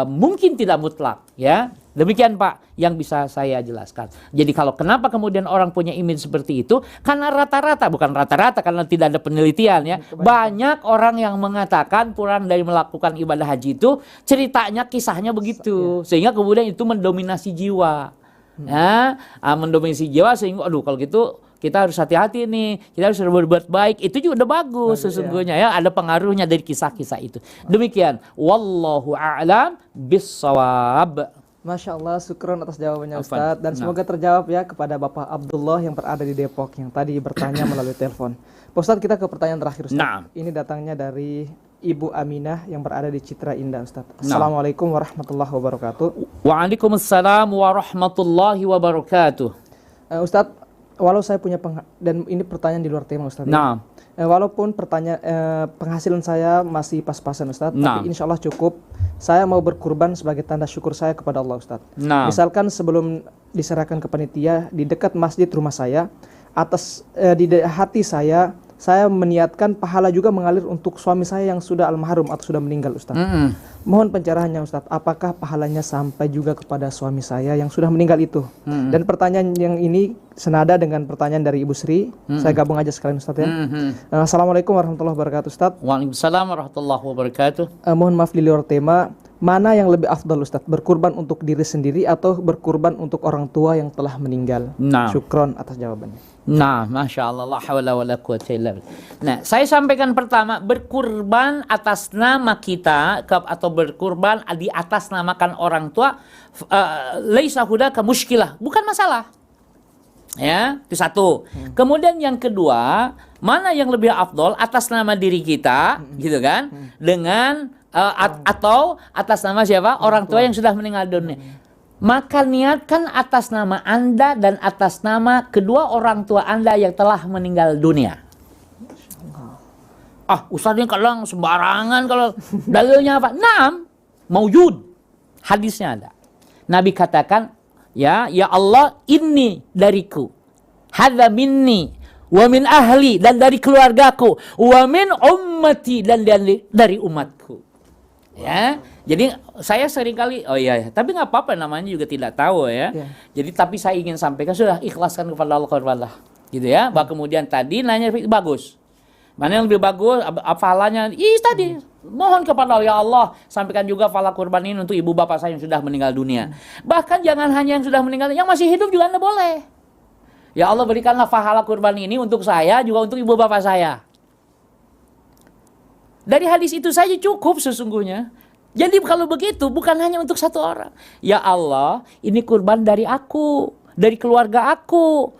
mungkin tidak mutlak. Ya, demikian Pak yang bisa saya jelaskan. Jadi kalau kenapa kemudian orang punya image seperti itu? Karena bukan rata-rata, karena tidak ada penelitian ya. Banyak orang yang mengatakan pulang dari melakukan ibadah haji itu ceritanya, kisahnya begitu, sehingga kemudian itu mendominasi jiwa. Ya, mendominasi jiwa sehingga kalau gitu kita harus hati-hati nih, kita harus berbuat baik. Itu juga udah bagus sesungguhnya ya, ada pengaruhnya dari kisah-kisah itu. Demikian, wallahu a'lam bissawab. Masya Allah, syukron atas jawabannya Ustadz. Dan semoga terjawab ya kepada Bapak Abdullah yang berada di Depok yang tadi bertanya melalui telepon. Pak Ustadz, kita ke pertanyaan terakhir Ustadz. Ini datangnya dari Ibu Aminah yang berada di Citra Indah Ustadz. Assalamualaikum warahmatullahi wabarakatuh. Waalaikumsalam warahmatullahi wabarakatuh. Ustadz, walau saya punya dan ini pertanyaan di luar tema Ustadz. Walaupun penghasilan saya masih pas-pasan Ustadz, tapi insya Allah cukup. Saya mau berkurban sebagai tanda syukur saya kepada Allah Ustadz. Misalkan sebelum diserahkan ke panitia di dekat masjid rumah saya, di hati saya saya meniatkan pahala juga mengalir untuk suami saya yang sudah almarhum atau sudah meninggal, Ustaz. Mohon pencerahannya, Ustaz. Apakah pahalanya sampai juga kepada suami saya yang sudah meninggal itu? Dan pertanyaan yang ini senada dengan pertanyaan dari Ibu Sri. Saya gabung aja sekalian, Ustaz ya. Assalamualaikum warahmatullahi wabarakatuh, Ustaz. Waalaikumsalam warahmatullahi wabarakatuh. Mohon maaf di luar tema. Mana yang lebih afdal, Ustaz? Berkurban untuk diri sendiri atau berkurban untuk orang tua yang telah meninggal? Nah. Syukron atas jawabannya. Nah, Masya Allah, la hawla wa la quwwata illa billah. Nah, saya sampaikan pertama, berkurban atas nama kita atau berkurban di atas namakan orang tua, laisa hudaka muskilah, bukan masalah. Ya, itu satu. Kemudian yang kedua, mana yang lebih afdol atas nama diri kita, gitu kan, dengan atau atas nama siapa? Orang tua yang sudah meninggal dunia. Maka niatkan atas nama Anda dan atas nama kedua orang tua Anda yang telah meninggal dunia. Ustaznya kalau sembarangan, kalau dalilnya apa? Maujud. Hadisnya ada. Nabi katakan, ya Allah, ini dariku. Hadza minni wa min ahli, dan dari keluargaku, wa min ummati, dan dari umatku. Ya, jadi saya seringkali, tapi nggak apa-apa, namanya juga tidak tahu ya. Jadi tapi saya ingin sampaikan, sudah ikhlaskan kepada Allah, gitu ya. Bahwa kemudian tadi nanya bagus, mana yang lebih bagus, hafalannya, tadi mohon kepada Allah, ya Allah, sampaikan juga pahala kurban ini untuk ibu bapak saya yang sudah meninggal dunia. Bahkan jangan hanya yang sudah meninggal, yang masih hidup juga Anda boleh. Ya Allah, berikanlah pahala kurban ini untuk saya, juga untuk ibu bapak saya. Dari hadis itu saja cukup sesungguhnya. Jadi kalau begitu bukan hanya untuk satu orang. Ya Allah, ini kurban dari aku, dari keluarga aku,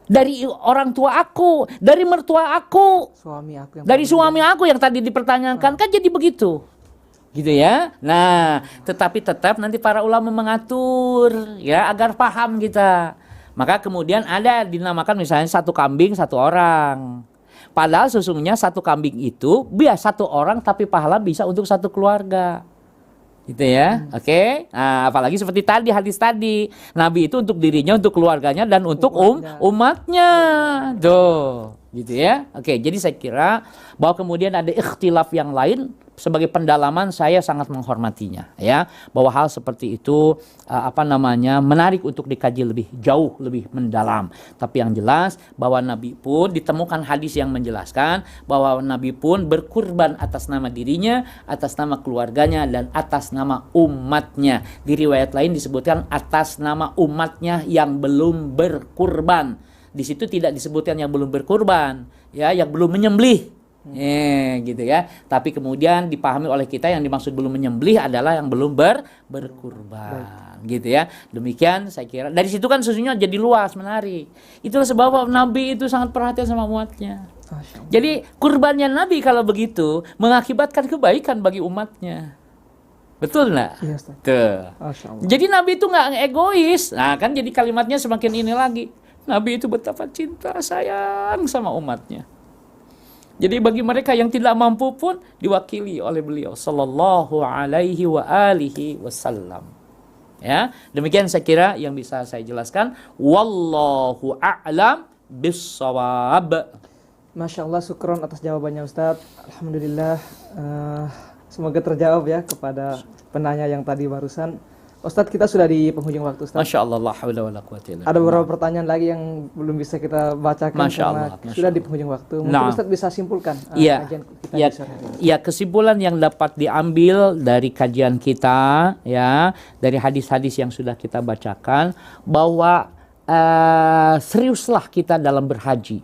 dari orang tua aku, dari mertua aku, dari suami aku yang tadi dipertanyakan. Kan jadi begitu. Gitu ya. Nah, tetapi tetap nanti para ulama mengatur ya agar paham kita. Maka kemudian ada dinamakan misalnya satu kambing satu orang. Padahal sesungguhnya satu kambing itu biasa satu orang tapi pahala bisa untuk satu keluarga. Gitu ya. Oke. Nah, apalagi seperti tadi hadis tadi. Nabi itu untuk dirinya, untuk keluarganya dan untuk umatnya. Tuh. Gitu ya. Oke, jadi saya kira bahwa kemudian ada ikhtilaf yang lain, sebagai pendalaman saya sangat menghormatinya ya, bahwa hal seperti itu menarik untuk dikaji lebih jauh, lebih mendalam. Tapi yang jelas bahwa Nabi pun ditemukan hadis yang menjelaskan bahwa Nabi pun berkurban atas nama dirinya, atas nama keluarganya, dan atas nama umatnya. Di riwayat lain disebutkan atas nama umatnya yang belum berkurban. Di situ tidak disebutkan yang belum berkurban, ya, yang belum menyembelih. Gitu ya. Tapi kemudian dipahami oleh kita yang dimaksud belum menyembelih adalah yang belum berkurban. Gitu ya. Demikian saya kira. Dari situ kan sesungguhnya jadi luas, menarik. Itulah sebab Nabi itu sangat perhatian sama umatnya. Jadi kurbannya Nabi kalau begitu mengakibatkan kebaikan bagi umatnya. Betul nggak? Iya, Ustaz. Tuh. Jadi Nabi itu nggak egois. Nah kan jadi kalimatnya semakin ini lagi. Nabi itu betapa cinta sayang sama umatnya. Jadi bagi mereka yang tidak mampu pun diwakili oleh beliau sallallahu alaihi wa alihi wasallam. Ya, demikian saya kira yang bisa saya jelaskan. Wallahu a'lam bissawab. Masya Allah, syukron atas jawabannya Ustadz. Alhamdulillah, semoga terjawab ya kepada penanya yang tadi barusan. Ustadz, kita sudah di penghujung waktu, Ustadz. Masya Allah, la haula wa la quwwata illa billah. Ada beberapa pertanyaan lagi yang belum bisa kita bacakan karena sudah di penghujung waktu. Mungkin Ustadz bisa simpulkan kajian kita ya, kesimpulan yang dapat diambil dari kajian kita, ya, dari hadis-hadis yang sudah kita bacakan, bahwa seriuslah kita dalam berhaji.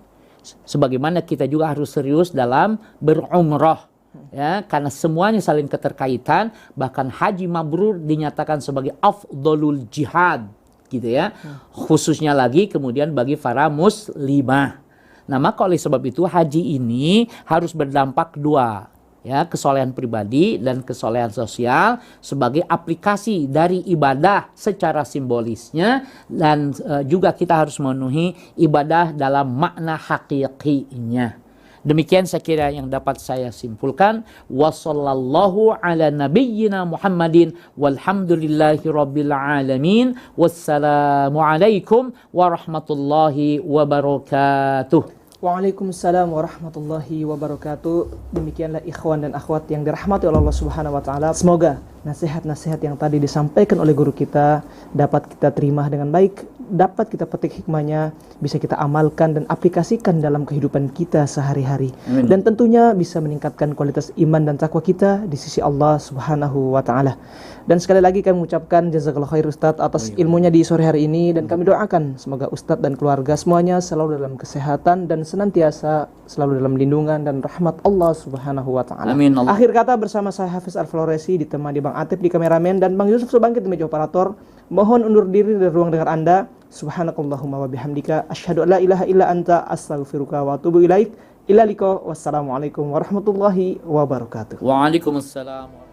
Sebagaimana kita juga harus serius dalam berumrah. Ya, karena semuanya saling keterkaitan, bahkan haji mabrur dinyatakan sebagai afdalul jihad, gitu ya. Khususnya lagi kemudian bagi para muslimah. Nah, maka oleh sebab itu haji ini harus berdampak dua, ya, kesolehan pribadi dan kesolehan sosial sebagai aplikasi dari ibadah secara simbolisnya, dan juga kita harus memenuhi ibadah dalam makna hakikinya. Demikian saya kira yang dapat saya simpulkan. Wassallallahu ala nabiyyina Muhammadin walhamdulillahi rabbil alamin. Wassalamualaikum warahmatullahi wabarakatuh. Waalaikumsalam warahmatullahi wabarakatuh. Demikianlah ikhwan dan akhwat yang dirahmati oleh Allah Subhanahu wa taala. Semoga nasihat-nasihat yang tadi disampaikan oleh guru kita dapat kita terima dengan baik, dapat kita petik hikmahnya, bisa kita amalkan dan aplikasikan dalam kehidupan kita sehari-hari. Amin. Dan tentunya bisa meningkatkan kualitas iman dan takwa kita di sisi Allah Subhanahu wa taala. Dan sekali lagi kami mengucapkan jazakallahu khair Ustadz atas ilmunya di sore hari ini, dan kami doakan semoga Ustadz dan keluarga semuanya selalu dalam kesehatan dan senantiasa selalu dalam lindungan dan rahmat Allah Subhanahu wa taala. Amin. Allah. Akhir kata bersama saya Hafiz Al-Floresi ditemani Bang Atip di kameramen dan Bang Yusuf Subangkit di meja operator. Mohon undur diri dari ruang dengar Anda. Subhanakallahumma wa bihamdika asyhadu an la ilaha illa anta astaghfiruka wa atubu ilaik. Ila liqa. Wassalamualaikum warahmatullahi wabarakatuh. Waalaikumsalam.